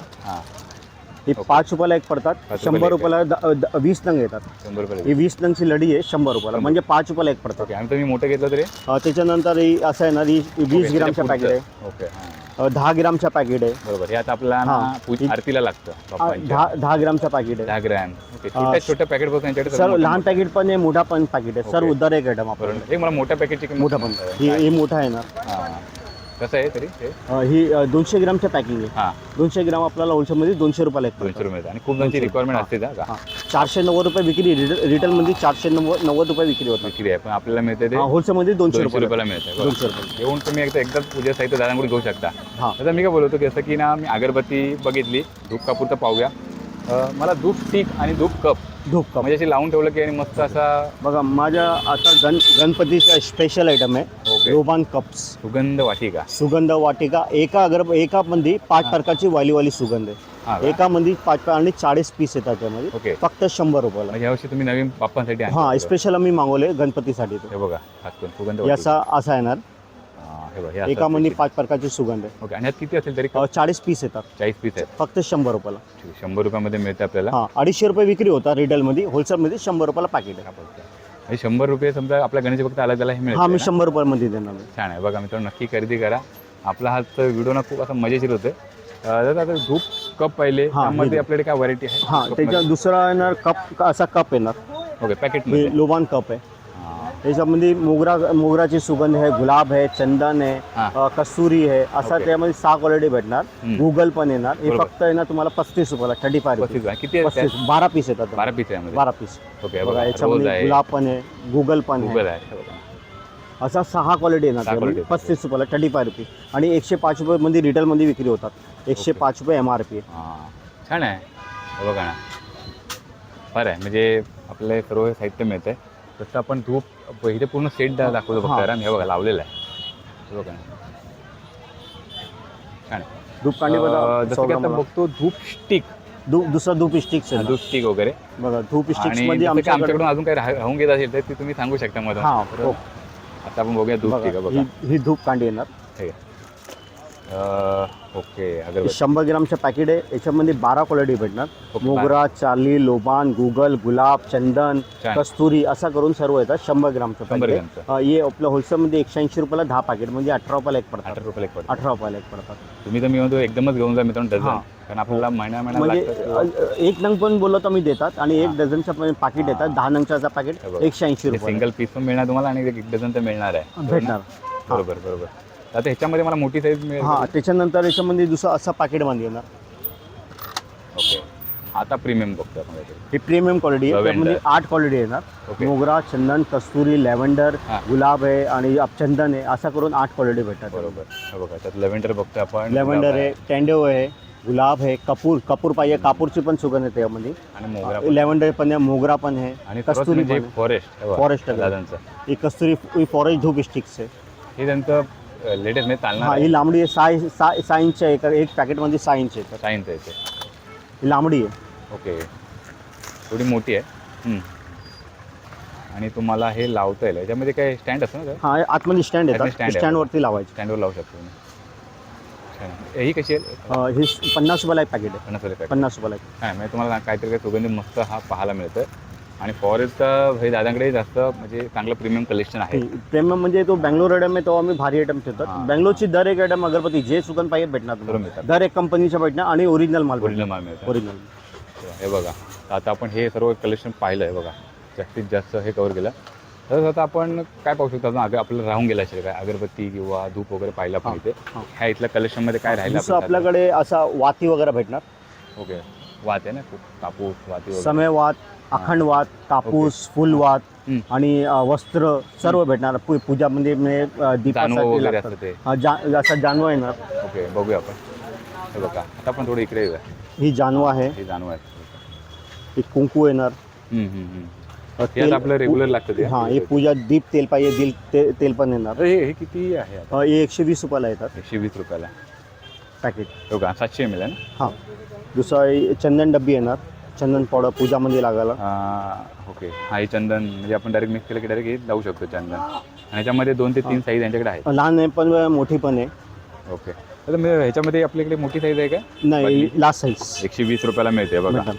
हे 5 रुपयाला एक पडतात. 100 रुपयाला 20 नंग येतात. 100 रुपये. ही 20 नंगची लढी आहे 100 रुपयाला, म्हणजे 5 रुपयाला एक पडतात. आणि तुम्ही मोठं घेतलं तरी त्याच्यानंतर असं आहे ना, ही 20 ग्रामच्या पॅकेट आहे. ओके, 10 ग्रामच्या पॅकेट आहे. बरोबर. हे आता आपल्याला आरतीला लागतं. 10 ग्रामच्या पॅकेट आहे. 10 ग्रॅम. ओके, छोट्या पॅकेट बघून यांच्याकडे सर लहान पॅकेट पण आहे, मोठा पण पॅकेट आहे. सर उदर एक आयटम आपण. एक मला मोठ्या पॅकेटची मोठा पण हे मोठा आहे ना. कसं आहे तरी ही 200 ग्रामच्या पॅकिंग आहे. 200 ग्राम आपल्याला होलसेलमध्ये 200 रुपयाला एक. 200 रुपये. आणि खूप जणांची रिक्वायरमेंट असते का? 490 रुपये विक्री. रिटेलमध्ये 490 रुपये विक्री होती. विक्री आहे, पण आपल्याला मिळते ते होलसेलमध्ये 200 रुपयाला मिळते. 200 रुपये येऊन तुम्ही एकदा पूजा साहित्य दादांकडून घेऊ शकता. आता मी काय बोलतो की असं की ना, मी अगरबत्ती बघितली, धूप कापूर तर पाहूया. मला धूप स्टिक आणि धूप कप म्हणजे अशी लावून ठेवलं की आणि मस्त असा. बघा माझ्या आता गणपतीचा स्पेशल आयटम आहे लोबान कप्स. सुगंध वाटिका. एकामध्ये 5 प्रकारची वाली सुगंध आहे. एकामध्ये 5 आणि 40 पीस येतात त्यामध्ये. फक्त 100 रुपयाला. म्हणजे यावर्षी तुम्ही नवीन बाप्पांसाठी स्पेशल आम्ही मागवले गणपतीसाठी. हे बघा, सुगंध असा येणार. एकामध्ये 5 प्रकारची सुगंध आहे. ओके, आणि यात किती असेल तरी? 40 पीस येतात. 40 पीस आहेत. फक्त 100 रुपयाला. 100 रुपयामध्ये मिळते आपल्याला. 250 रुपये विक्री होता रिटेलमध्ये. होलसेलमध्ये 100 रुपयाला पॅकेट आहे. 100 रुपये समजा आपल्या गणेश भक्त आला त्याला हे मिळेल. मी 100 रुपयामध्ये देणार. छान आहे. बघा मित्रांनो, नक्की खरेदी करा. आपला हा व्हिडिओ ना खूप असं मजेशीर होते. आता धूप कप पाहिले, त्यामध्ये आपल्याकडे काय व्हरायटी आहे? त्याच्या दुसरा येणार कप. असा कप येणार. ओके, पॅकेटमध्ये लोबान कप आहे. त्याच्यामध्ये मोगराची सुगंध आहे, गुलाब आहे, चंदन आहे, कस्तुरी आहे. असा त्यामध्ये 6 क्वालिटी भेटणार. गुगल पण येणार. हे फक्त येणार तुम्हाला 35 रुपयाला. 35 रुपये. किती? 12 पीस येतात. 12 पीस आहे. 12 पीस. ओके, बघा याच्यामध्ये गुलाब पण आहे, गुगल पण आहे. असा 6 क्वालिटी येणार. 35 रुपयाला 35 रुपये. आणि 105 रुपये मध्ये रिटेलमध्ये विक्री होतात. 105 रुपये एमआरपी. छान आहे. बघा ना, बरं आहे. म्हणजे आपलं सर्व साहित्य मिळतंय. तसं आपण धूप इथे पूर्ण सेट दाखवतो फक्त. हे बघा लावलेलं आहे. बघा छान. धूप कांडी जसं की आता बघतो धूप स्टिक. दुसरा धूप स्टिक वगैरे. बघा, धूप स्टिक्स मध्ये आमच्याकडून अजून काही राहून घेत असेल तर ती तुम्ही सांगू शकता मला. आता आपण बघूया धूप स्टिक. बघा, ही धूप कांडी येणार. ओके अगरबत्ती 100 ग्रामचं पॅकेट आहे. याच्यामध्ये 12 क्वालिटी भेटणार. ओके, मोगरा, चार्ली, लोबान, गुगल, गुलाब, चंदन, छान. कस्तुरी असा करून सर्व येतात. 100 ग्रामचं 100 पॅकेट ग्रामचं. हे आपलं होलसेलमध्ये 180 रुपयाला 10 पॅकेट म्हणजे 18 रुपयाला एक पडतात. 18 रुपयाला एक पडतं. 18 रुपयाला एक पडतात. तुम्ही तर मी म्हणतो एकदमच घेऊन जा मित्रांनो डझन, हां. कारण आपल्याला महिना म्हणजे लागतं. एक नंग पण बोललो तर मी देतात आणि 1 डझनचं पण पॅकेट येतात. 10 नंगचा पॅकेट हे बघा. 180 रुपये सिंगल पीस पण मिळणार तुम्हाला आणि 1 डझन तर मिळणार आहे. भेटणार. बरोबर बरोबर. आता ह्याच्यामध्ये मला मोठी साईज मिळेल. हां, त्याच्यानंतर याच्यामध्ये दुसरं असं पॅकेटमध्ये येणार. ओके, आता प्रीमियम बघतो आपण काहीतरी. ही प्रीमियम क्वालिटी आहे. Lavender. त्यामध्ये 8 क्वालिटी येणार. ओके. मोगरा, चंदन, कस्तुरी, लॅव्हेंडर, हां. गुलाब आहे आणि चंदन आहे. असं करून 8 क्वालिटी भेटतात. बरोबर. हे बघा त्यात लव्हेंडर बघतो आपण. लॅव्हेंडर गुलाब आहे, टँडो आहे, गुलाब आहे, कपूर पाहिजे. कापूरची पण सुगंध येते यामध्ये. आणि मोगरा पण. लॅव्हेंडर पण आहे, मोगरा पण आहे, आणि कस्तुरी पण आहे. फॉरेस्ट फॉरेस्ट आहे. दादांचं ही कस्तुरी फॉरेस्ट धूप स्टिक्स आहे. हे त्यांचं लेटेस्ट म्हणजे हा, चालणार ही लांबडी आहे. 6 इंच आहे. एक पॅकेटमध्ये 6 इंच आहे. सायन्स आहे ते. ही लांबडी आहे. ओके, थोडी मोठी आहे. आणि तुम्हाला हे लावता येईल. याच्यामध्ये काय स्टँड असतं ना? हा, आतमध्ये स्टँड stand येतात. आहे. स्टँडवरती लावायचे. स्टँडवर लावू शकतो तुम्ही. छान. ही कशी आहे? ही 50 रुपयाला एक पॅकेट आहे. 50 रुपये. 50 रुपयाला एक. काय म्हणजे तुम्हाला काहीतरी काही सुगंधी मस्त हा पाहायला मिळतं. आणि फॉरेस्ट हे दादांकडे जास्त म्हणजे चांगलं प्रीमियम कलेक्शन आहे. प्रेमियम म्हणजे तो बँगलोर आयटम आहे, तो आम्ही भारी आयटम ठेवतात. हां. बँगलोरची दर एक आयटम अगरबत्ती जे सुगंध पाहिजे भेटणार बरोबर तुम्हाला. मिळतात. दर एक कंपनीच्या भेटणार आणि ओरिजिनल माल ओरिजिनल माल मिळतं. ओरिजिनल. हे बघा, तर आता आपण हे सर्व कलेक्शन पाहिलं आहे बघा, जास्तीत जास्त हे कव्हर केलं. तसंच आता आपण काय पाहू शकतो, अजून आपल्याला राहून गेलं असेल काय अगरबत्ती किंवा धूप वगैरे पाहिलं आपण इथे. हां. ह्या इथल्या कलेक्शनमध्ये काय राहिलं दुसरं आपल्याकडे असा वाती वगैरे भेटणार. ओके, वात आहे ना खूप, कापूस वाती वगैरे. समयवात, अखंड वात, कापूस, फुलवात आणि वस्त्र सर्व भेटणार. पूजामध्ये जानवं दीपासाठी वगैरे लागतात. असतं ते. असा जानवा येणार. ओके, बघूया आपण. हे बघा, आता आपण थोडं इकडे येऊया. ही जानवा आहे. हे जानवं आहे. ही कुंकू येणार. हे आपलं रेग्युलर लागतं ते. हां, हे पूजा दीप तेल पाहिजे, तेल पण येणार. तर हे किती आहे आता? हे 120 रुपयाला येतात 120 रुपयाला पॅकेट. हो का? 700 ml आहे ना? हां. दुसरं हे चंदन डब्बी येणार. चंदन पावडर पूजामध्ये लागायला. ओके, हा हे चंदन म्हणजे आपण डायरेक्ट मिक्स केलं की डायरेक्ट हे लावू शकतो चंदन. आणि ह्याच्यामध्ये 2 ते 3 साईज यांच्याकडे आहे. लहान आहे पण मोठी पण आहे. ओके, तर मग ह्याच्यामध्ये आपल्याकडे मोठी साईज आहे का? नाही, लास्ट साईज 120 रुपयाला मिळते बघा.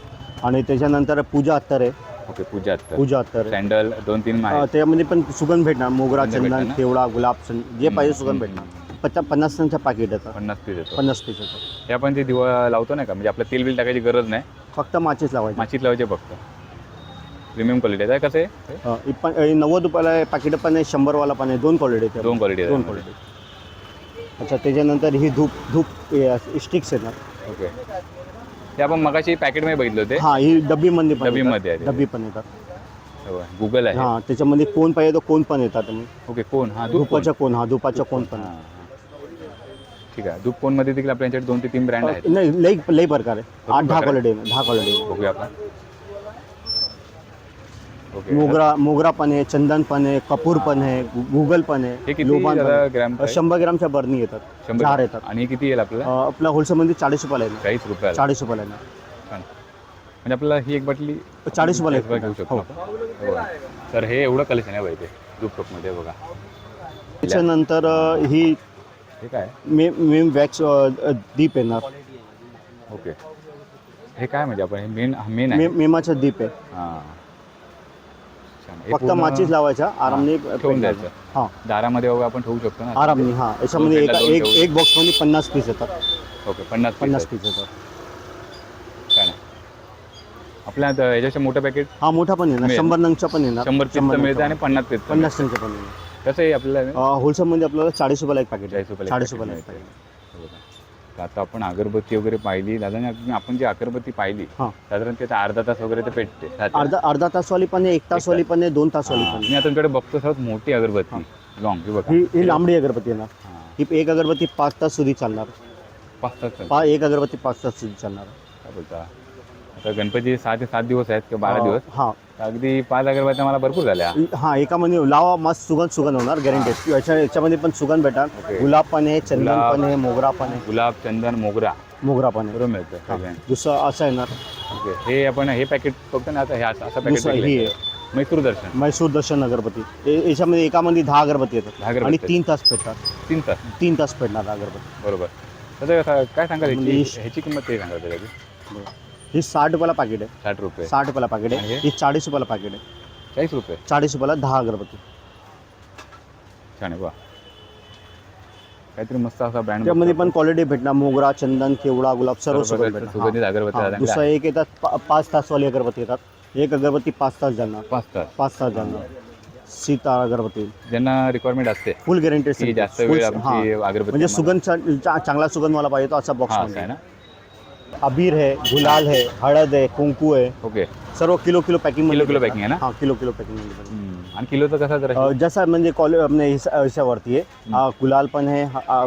आणि त्याच्यानंतर पूजा अत्तर आहे. ओके, पूजा अत्तर. पूजा अत्तर आहे. सँडल 2-3 आहे. त्यामध्ये पण सुगंध भेटणार. मोगरा, सुगंध चंदन, भेटणार. केवडा, गुलाब, जे पाहिजे सुगंध भेटणार. 50 टनचं पॅकेट येतं. 50 पीस येतो. 50 पीस येतं. हे आपण जे दिवा लावतो नाही का, म्हणजे आपलं तेल बिल टाकायची गरज नाही, फक्त माचीच लावायची. माचीत लावायचे फक्त. प्रीमियम क्वालिटी आहे. कसं आहे? ही पण 90 रुपयाला पॅकेट पण आहे, 100 वाला पण आहे. 2 क्वालिटी आहेत. 2 क्वालिटी आहे. 2 क्वालिटी. अच्छा, त्याच्यानंतर ही धूप स्टिक्स येणार. ओके, ते आपण मगाशी पॅकेटमध्ये बघितले होते. हां, ही डब्बीमध्ये पण डब्बीमध्ये येतात. आहे ते. डब्बी पण येतात. गुगल आहे. हां, त्याच्यामध्ये कोण पाहिजे तो कोण पण येतात. ओके, कोण? हा, धुपाच्या कोण. हा, धुपाच्या कोण पण. हां, ठीक आहे. धूप कोणमध्ये देखील आपल्या यांच्याकडे 2 ते 3 ब्रँड आहेत. नाही, लई प्रकार आहे. 8-10 क्वालिटी आहे. 10 क्वालिटी आहे. बघूया आपण. ओके, मोगरा पण आहे, चंदन पण आहे, कपूर पण आहे, गुगल पण हे आहे, किती लोबान पण आहे. ग्रॅम? 100 ग्रामच्या बरणी येतात. 100 झाड येतात. आणि किती येईल आपल्याला? आपल्या होलसेलमध्ये 40 रुपयाला येणार. 40 रुपयाला. 40 रुपयाला येणार. छान. म्हणजे आपल्याला ही एक बाटली 40 रुपयाला घेऊ येणार. शकतो हो. आपण. हो. तर हे एवढं कलेक्शन आहे पाहिजे धूप टोपमध्ये बघा. त्याच्यानंतर ही हे काय? मेम वॅक्स दीप येणार. ओके, हे काय म्हणजे आपण हे मेन आहे? मेमाचा दीप आहे. हां, छान. हे फक्त पूर्ण माचीच लावायचा. आरामने ठेवून द्यायचं. हां, दारामध्ये वगैरे आपण ठेवू शकतो ना आरामने. हां, याच्यामध्ये एक बॉक्समध्ये 50 पीस येतात. ओके, 50 50 पीस येतात. छान आहे. आपल्या याच्यापेक्षा मोठं पॅकेट हा, मोठा पण येणार. मिळेल. 100 नंगचा पण येणार. 100 पीसचं मिळतं आणि 50 पीस 50 टनचं पण येणार. कसं आहे आपल्याला? होलसेलमध्ये आपल्याला 40 रुपयाला एक पॅकेट. 40 रुपयाला 40 रुपयाला एक पॅकेट. तर आता आपण अगरबत्ती वगैरे पाहिली दादा. आपण जी अगरबत्ती पाहिली हां, साधारण ते अर्धा तास वगैरे ते पेटते. अर्धा तासवाली पण आहे, 1 तासवाली पण आहे, 2 तासवाली पण आहे. मी आता तुमच्याकडे बघतो सर्वात मोठी अगरबत्ती लॉंग ही बघा. ही लांबडी अगरबत्ती येणार. हां, ही एक अगरबत्ती 5 तास સુધી चालणार. 5 तास चालते. एक अगरबत्ती 5 तास સુધી चालणार. काय बोलता? आता गणपती 6 ते 7 दिवस आहेत किंवा 12 दिवस. हां, तर अगदी 5 अगरबत्त्या मला भरपूर झाल्या. हां, एकामध्ये लावा मस्त सुगंध होणार गॅरंटेड. याच्यामध्ये पण सुगंध भेटणार. ओके. गुलाब पण आहे, चंदन गुलाब. पण आहे, मोगरा पण आहे. गुलाब, चंदन, मोगरा मोगरा पण आहे. बरोबर मिळतं. दुसरं असं येणार. ओके, हे आपण हे पॅकेट बघतो ना आता, हे असं पॅकेट दुसरं ही आहे. म्हैसूर दर्शन म्हैसूर दर्शन अगरबत्ती याच्यामध्ये एकामध्ये 10 अगरबत्ती येतात 10 अगरबत्ती आणि आहेत. 3 तास पेटतात 3 तास 3 तास पेटणार अगरबत्ती. बरोबर. तर काय सांगाल म्हणजे ह्याची किंमत ते सांगाल त्याची? ही 60 रुपयाला पाकिट आहे. 60 रुपये 60 रुपयाला पाकिट आणि आहे. हे? ही 40 रुपयाला पाकिट आहे. 40 रुपये 40 रुपयाला 10 अगरबत्ती. छान आहे वा. काहीतरी मस्त असा ब्रँड त्यामध्ये पण क्वालिटी भेटणार मोगरा, चंदन, केवडा, गुलाब सर्व सुगंधित भेटणार. सुगंधित अगरबत्ती हा, चांगल्या दुसरा एक येतात 5 तासवाली अगरबत्ती येतात. एक अगरबत्ती 5 तास जाणार. 5 तास 5 तास जाणार. सीता अगरबत्ती ज्यांना रिक्वायरमेंट असते फुल गॅरंटेड की जास्त वेळ आमची अगरबत्ती म्हणजे सुगंध चांगला सुगंधवाला पाहिजे तो असा बॉक्स हां मध्ये. काय ना. अबीर है, गुलाल है, हळद है, कुंकू है, ओके सर्व किलो पॅकिंग मध्ये किलो पॅकिंग आहे ना. हा किलो पॅकिंग मध्ये. आणि किलोचं कसं जरा जसा म्हणजे हिच्यावरती आहे. गुलाल पण आहे.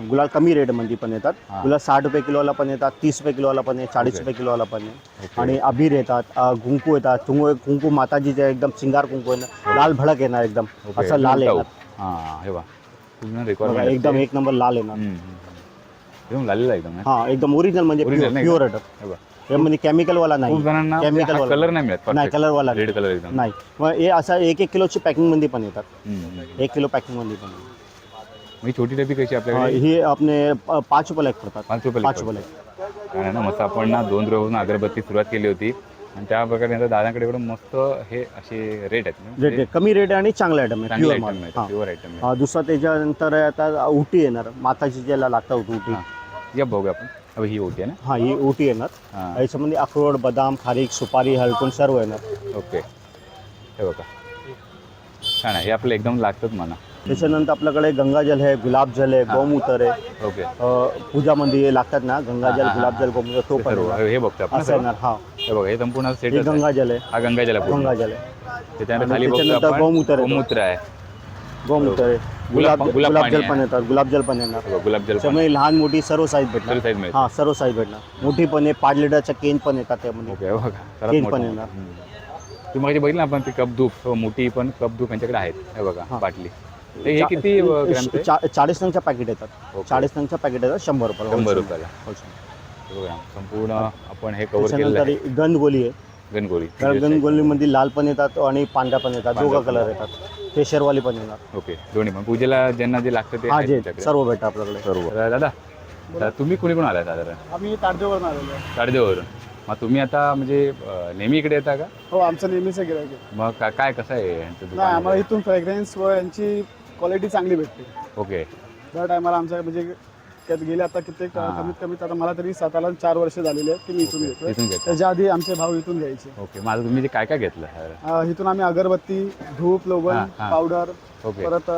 गुलाल कमी रेट मध्ये पण येतात. हा. गुलाल 60 रुपये किलोला पण येतात, 30 रुपये किलोला पण आहे, 40 ओके. रुपये किलोला पण आहे. ओके. आणि अबीर येतात, कुंकू येतात. कुंकू माताजीचे एकदम सिंगार कुंकू आहे, लाल भडक येणार एकदम ओके. असं लाल येणार. हां हे वा पूर्ण बघा, रिक्वायरमेंट एकदम एक नंबर लाल येणार. एकदम झालेला एकदम हा एकदम ओरिजिनल म्हणजे Original नाही प्युअर का? येतात. हे बघा. यामध्ये केमिकल वाला खूप नाही. जणांना Chemical वाला. कलर नाही मिळत नाही कलर वाला रेड कलर एकदम नाही. मग हे असं 1 किलोची पॅकिंग मध्ये पण येतात. हम्म. 1 किलो पॅकिंग मध्ये पण. मग ही छोटी डबी कशी आपल्याकडे हे आपले 5 रुपयाला एक पडतात. 5 रुपये 5 रुपयाला एक. काय ना मस्त आपण ना 2 रुपयापासून अगरबत्ती सुरुवात केली होती आणि त्या प्रकारे नंतर दादांकडे एवढं मस्त हे असे रेट आहेत ना. रेट कमी रेट आहे आणि चांगला आयटम आहे. चांगले प्युअर आयटम माल. आहेत प्युअर आयटम आहे. दुसरा त्याच्यानंतर आता उटी येणार. माताची ज्याला लागतात उटी. हां या बघूया आपण. अबे ही होती आहे ना. हा ही उटी येणार. हां याच्यामध्ये अक्रोड, बदाम, खारीक, सुपारी, हळकुंड सर्व येणार. ओके हे बघा छान आहे. हे आपलं एकदम लागतात म्हणा. त्याच्यानंतर आपल्याकडे गंगाजल आहे, गुलाबजल आहे, गोमूत्र आहे. ओके पूजामध्ये लागतात ना गंगाजल, हा, हा, गुलाबजल, गोमूत्र तो पण सर्व येणार. हे बघतो आपण असं येणार. हा हे बघा हे संपूर्ण सेट हे गंगाजल आहे. हा गंगाजल आहे पूर्ण. गंगाजल आहे. त्याच्यानंतर आणि खाली बघतो त्याच्यानंतर आपण गोमूत्र आहे. गोमूत्र आहे. गोमूत्र आहे. गुलाब गुलाबजल पाणी पण येतात. गुलाबजल पण येणार. आहे. गुलाबजल त्यामुळे लहान मोठी सर्व साईज सर्व भेटणार. साईज मिळते. हा सर्व साईज भेटणार. मोठी पण आहे. 5 लिटरच्या केन पण येतात त्यामध्ये. ओके बघा सर्वात केक मोठं. पण येणार. ती मागे बघितलं ना आपण ती कप धूप मोठी पण कप धूप यांच्याकडे आहेत हे बघा हा. बाटली. तर हे किती ग्रॅमचे? 40 नंगच्या पॅकेट येतात. ओके. 40 नंगच्या पॅकेट येतात 100 रुपयाला. 100 रुपयाला. Wholesale. हे बघा संपूर्ण आपण हे कव्हर केलेलं त्याच्यानंतर आहे. गंधगोली आहे. गणगोरी तर गंधगोलीमध्ये लाल पण येतात आणि पांढरा पण येतात. पांढरा दोघं पण कलर येतात. केशरवाली पण येणार. ओके दोन्ही पण पूजेला ज्यांना जे लागतं ते हा आहेत जे तुमच्याकडे? सर्व भेटतं आपल्याकडे. सर्व तर दादा तर तुम्ही कुणी कोण आलाय साधारण? आम्ही तारदेवरून आलेलो आहे. ताडदेवरून. मग तुम्ही आता म्हणजे नेहमी इकडे येता का? हो आमचं नेहमीचं गिरायक आहे. मग काय कसं आहे यांचं नाही आम्हाला दुकान? इथून फ्रेग्रन्स व यांची क्वालिटी चांगली भेटते. ओके दर टायमाला आमच्या म्हणजे त्यात गेले आता कित्येक हां. कमीत कमी आता मला तरी 7 वर्ष झालेली आहेत की मी इथून घेतोय. इथून घेता. त्याच्या आधी आमचे भाऊ इथून घ्यायचे. ओके माझं तुम्ही जे काय काय घेतलं साधारण? इथून आम्ही अगरबत्ती, धूप, लोबन, हां, हां. पावडर, ओके परत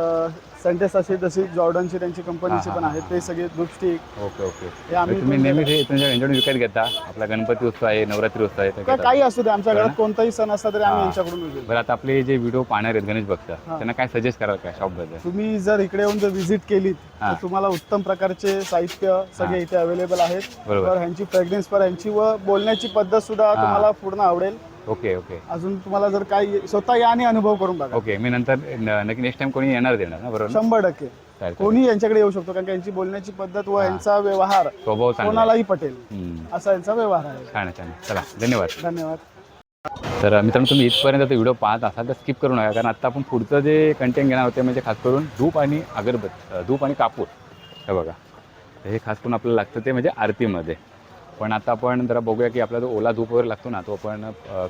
सेंटेस अशी जशी जॉर्डनची त्यांची कंपनीची हां, पण हां, आहेत हां. ते सगळे धूप स्टिक ओके ओके हे आम्ही म्हणजे तुम्ही इथून नेहमी घेतो. हे तुमच्या यांच्याकडून विकत घेता? आपला गणपती उत्सव आहे, नवरात्री उत्सव आहे, ते काय घेता? काही असू दे आमच्या बरं घरात ना? कोणताही सण असला तरी आम्ही हां. यांच्याकडून घेतो. बरं आता आपले जे व्हिडिओ पाहणार आहेत गणेश भक्त हां. त्यांना काय सजेस्ट कराल का शॉपबद्दल? तुम्ही जर इकडे येऊन जर व्हिजिट केलीत हां. तर तुम्हाला उत्तम प्रकारचे साहित्य सगळे हां. इथे अवेलेबल आहेत. बरोबर. तर ह्यांची फ्रेग्रन्स पर ह्यांची व बोलण्याची पद्धत सुद्धा हां. तुम्हाला पूर्ण आवडेल. ओके ओके अजून तुम्हाला जर काही स्वतः या आणि अनुभव करून बघा. ओके मी नंतर नक्की नेक्स्ट टाइम कोणी येणार देणार ना बरोबर ना? 100% चालेल, चालेल. कोणी यांच्याकडे येऊ शकतो कारण की यांची बोलण्याची पद्धत व हां. यांचा व्यवहार स्वभाव चांगला आहे. कोणालाही पटेल हम्म. असा यांचा व्यवहार आहे. छान आहे, छान आहे. चला धन्यवाद. धन्यवाद. तर मित्रांनो तुम्ही इथपर्यंत तो व्हिडिओ पाहत असाल तर स्किप करू नका कारण आता आपण पुढचं जे कंटेंट घेणार होते म्हणजे खास करून धूप आणि अगरबत्ती धूप आणि कापूर हे बघा हे खास करून आपल्याला लागतं ते म्हणजे आरतीमध्ये. पण आता आपण जरा बघूया की आपला जो ओला धूप वगैरे लागतो ना तो आपण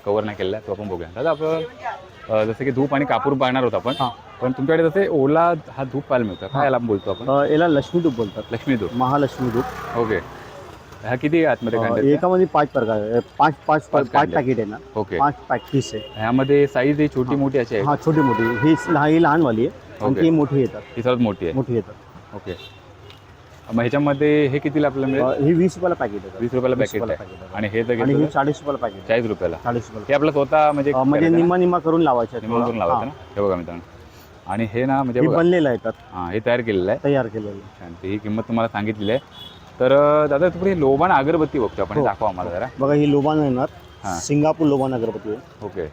कवर नाही केलेला आहे तो आपण बघूया. दादा आपण जसं की धूप आणि कापूर पाहणार होतो आपण हां. पण तुमच्याकडे जसे ओला हा धूप पाहायला मिळतो काय याला बोलतो आपण? याला लक्ष्मी धूप बोलतात. लक्ष्मी धूप. महालक्ष्मी धूप. ओके हा किती आतमध्ये कांडे आहेत? एकामध्ये 5 प्रकार आहे. 5 कांडे. पॅकेट आहे ना. ओके 5 पॅकेट आहे. ह्यामध्ये साईज ही छोटी मोठी अशी आहे हा छोटी मोठी ही लहानवाली आहे आणि ओके. ती मोठी येतात. ही सर्वात मोठी आहे. मोठी येतात. ओके मग ह्याच्यामध्ये हे कितीला आपल्याला मिळेल? ही 20 रुपयाला पॅकेट येतात. 20 रुपयाला 20 पॅकेट रुपयाला आहे packet आहे. आणि हे जर आणि ही घेतलं 40 रुपयाला पॅकेट आहे. 40 रुपयाला 40 रुपयाला. हे आपलं स्वतः म्हणजे म्हणजे निम्मा करून लावायचं निमून करून लावायचं ना हे बघा मित्रांनो. आणि हे ना म्हणजे हे बघा बनलेलं येतात. हां हे तयार केलेलं आहे तयार केलेलं. छान. तर ही किंमत तुम्हाला सांगितलेली आहे. तर दादा तुम्ही हे लोबान अगरबत्ती बघतो आपण हो. दाखवा आम्हाला जरा. बघा ही लोबान येणार. हां. सिंगापूर लोबान अगरबत्ती आहे. ओके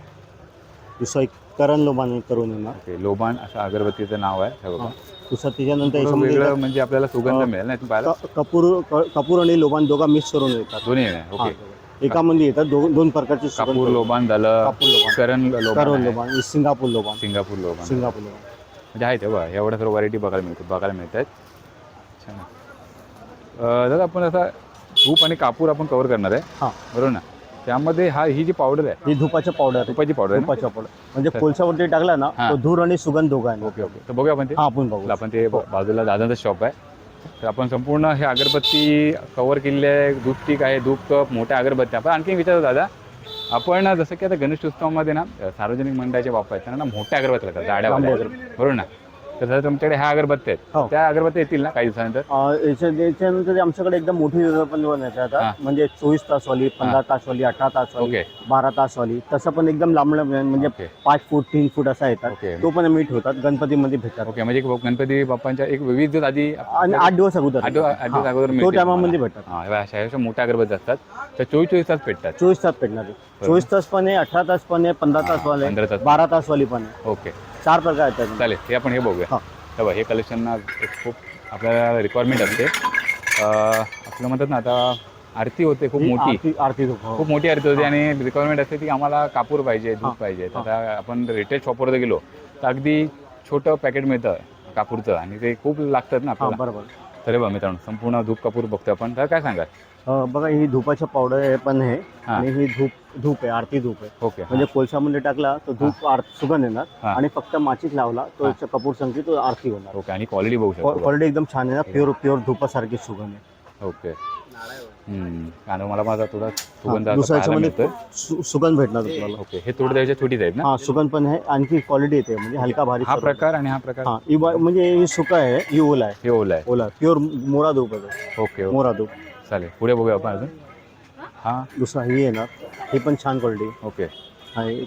दुसरं एक करण लोबान करून येणार. ओके लोबान असं अगरबत्तीचं नाव आहे हे बघा. दुसरं त्याच्यानंतर थोडं याच्यामध्ये वेगळं म्हणजे आपल्याला सुगंध अं, मिळेल नाही तुम्ही पाहिलं कपूर आणि लोबान दोघा मिक्स करून येतात. दोन्ही आहे हा. ओके एकामध्ये येतात दोन प्रकारचे कापूर लोबान झालं, कापूर लोबान, करण करोल लोबान, लोबान, सिंगापूर लोबान, सिंगापूर लोबान सिंगापूर आहे तेव्हा एवढ्या सर्व व्हरायटी बघायला मिळत आहेत. छान. दादा आपण आता धूप आणि कापूर आपण कव्हर करणार आहे. हां बरोबर ना. त्यामध्ये ही जी पावडर आहे ही धुपाच्या पावडर तुपाची पावडर आहे. धुपाच्या पावडर म्हणजे कोळशावरती टाकला ना तो धूर आणि सुगंध दोघं आहे. Okay okay. तर बघूया आपण ते. आपण बघू. आपण ते बाजूला दादांचं शॉप आहे. तर आपण संपूर्ण हे अगरबत्ती कव्हर केलेली आहे. धूप स्टिक आहे, धूप कप, मोठ्या अगरबत्त्या. आपण आणखी विचारतो दादा, आपण जसं की आता गणेश उत्सवामध्ये ना सार्वजनिक मंडळाचे बाप्पा आहेत त्यांना मोठ्या अगरबत्त्या लागतात, जाड्यावाल्या, बरोबर ना. तर जर तुमच्याकडे ह्या अगरबत्त्या आहेत त्या अगरबत्त्या येतील ना काही दिवसानंतर? याच्यानंतर आमच्याकडे एकदम मोठी पण बनवायची आता म्हणजे 24 तासवाली, 15 तासवाली, 18 तासवाली, 12 तासवाली, तसं पण एकदम लांब म्हणजे 5 फूट 3 फूट असा येतात. तो पण मीठ होतात गणपतीमध्ये भेटतात. ओके. म्हणजे गणपती बाप्पांच्या एक 20 दिवस आधी आणि 8 दिवस अगोदर 8 दिवस अगोदर तो टायमामध्ये भेटतात. अशा मोठ्या अगरबत्त्या असतात त्या 24 तास पेटतात. 24 तास पेटणार. 24 तास पण आहे, 18 तास पण आहे, 15 तास वाले, 12 तासवाली पण आहे. ओके. 4 प्रकार आहेत. चालेल, हे आपण हे बघूया. तेव्हा हे कलेक्शनना खूप आपल्याला रिक्वायरमेंट असते. आपलं म्हणतात ना आता आरती होते खूप मोठी, आरती खूप मोठी आरती होती आणि रिक्वायरमेंट असते की आम्हाला कापूर पाहिजे, धूप पाहिजे. आता आपण रिटेल शॉपवर जर गेलो तर अगदी छोटं पॅकेट मिळतं कापूरचं आणि ते खूप लागतात ना आपल्याला. बरोबर. तर बघा मित्रांनो, संपूर्ण धूप कापूर बघतो आपण. तर काय सांगाल? बघा ही धुपाच्या पावडर पण आहे आणि ही धूप आहे, आरती धूप आहे. ओके. म्हणजे कोळशामध्ये टाकला तो धूप सुगंध येणार आणि फक्त माचीत लावला तो कपूर संगती तो आरती होणार. ओके. आणि क्वालिटी बघू शकतो, क्वालिटी एकदम छान आहे ना, प्युअर धुपासारखी सुगंध आहे. ओके. आणि मला माझा थोडा सुगंध दुसऱ्याच्यामध्ये सुगंध भेटणार तुम्हाला. ओके. हे थोडं त्याच्या छोटीच आहेत ना? सुगंध पण आहे, आणखी क्वालिटी येते म्हणजे हलका भारी. हा प्रकार आणि हा प्रकार म्हणजे ही सुका आहे, ही ओला आहे. हे ओला आहे. ओला प्युअर मोरा धूप आहे. ओके. मोरा धूप. चालेल, पुढे बघूया आपण अजून. हा दुसरा ही येणार, ही पण छान क्वालिटी. ओके.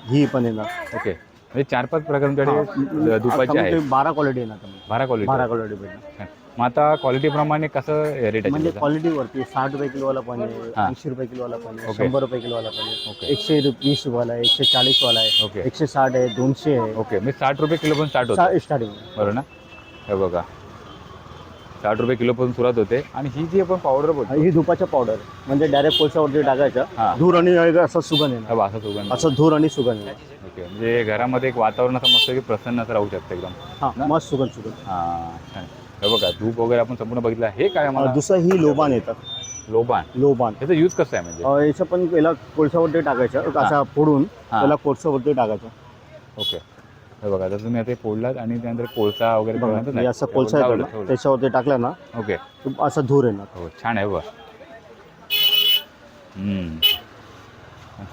ही पण येणार. ओके. म्हणजे 4-5 प्रकार तुमच्याकडे धुपाचे आहेत. 12 क्वालिटी येणार. 12 क्वालिटी भेटणार. मग आता क्वालिटीप्रमाणे कसं रेट आहे? म्हणजे क्वालिटीवरती 60 रुपये किलोवाला पण आहे, 80 रुपये किलोवाला पण आहे, 100 रुपये किलोवाला पण आहे, 120 वाला आहे, 140 वाला आहे, ओके, 160 आहे, 200 आहे. ओके. मी 60 रुपये किलो पण स्टार्ट होतं स्टार्टिंग. बरोबर ना? हे बघा 60 रुपये किलोपासून सुरुवात होते. आणि ही जी आपण पावडर बोलतो ही धुपाच्या पावडर म्हणजे डायरेक्ट कोळशावरती टाकायचं, धूर आणि असं सुगंध येणार. असं सुगंध, असं धूर आणि सुगंध येणार. ओके. म्हणजे घरामध्ये एक वातावरण असं मस्त की प्रसन्न असं राहू शकतं एकदम. मस्त सुगंध. छान. हे बघा धूप वगैरे आपण संपूर्ण बघितलं. हे काय मला दुसरं ही लोबान येतात. लोबान याचा यूज कसं आहे? म्हणजे याचं पण पहिला कोळशावरती टाकायचं, असा फोडून त्याला कोळशावरती टाकायचं. ओके. हे बघा जर तुम्ही आता फोडलात आणि त्यानंतर कोळसा वगैरे असं कोळसा येतो त्याच्यावरती टाकला ना, ओके, असं धूर येणार. हो छान आहे बघा.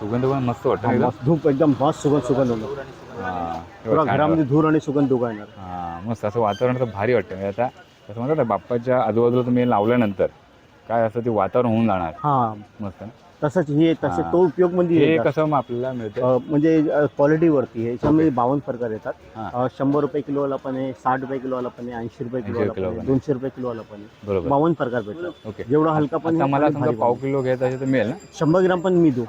सुगंध पण मस्त वाटतं. धूप एकदम मस्त सुगंध होणार. घरामध्ये धूर आणि सुगंध दोघं येणार. मस्त असं वातावरण तर भारी वाटतं. म्हणजे आता कसं म्हणतात ना, बाप्पाच्या आजूबाजूला तुम्ही लावल्यानंतर काय असं ते वातावरण होऊन जाणार. मस्त ना. तसंच हे तसे तो उपयोग म्हणजे हे कसं मग आपल्याला मिळतं म्हणजे क्वालिटीवरती आहे. याच्यामध्ये 52 प्रकार येतात. 100 रुपये किलोवाला पण आहे, 60 रुपये किलोवाला पण आहे, 80 रुपये किलोवाला पण आहे, 200 रुपये किलोवाला पण आहे. बरोबर. 52 प्रकार भेटतात. ओके. जेवढा हलका पण मला समजा पाव किलो घ्यायचं असेल तर मिळेल ना? 100 ग्राम पण मी देऊ.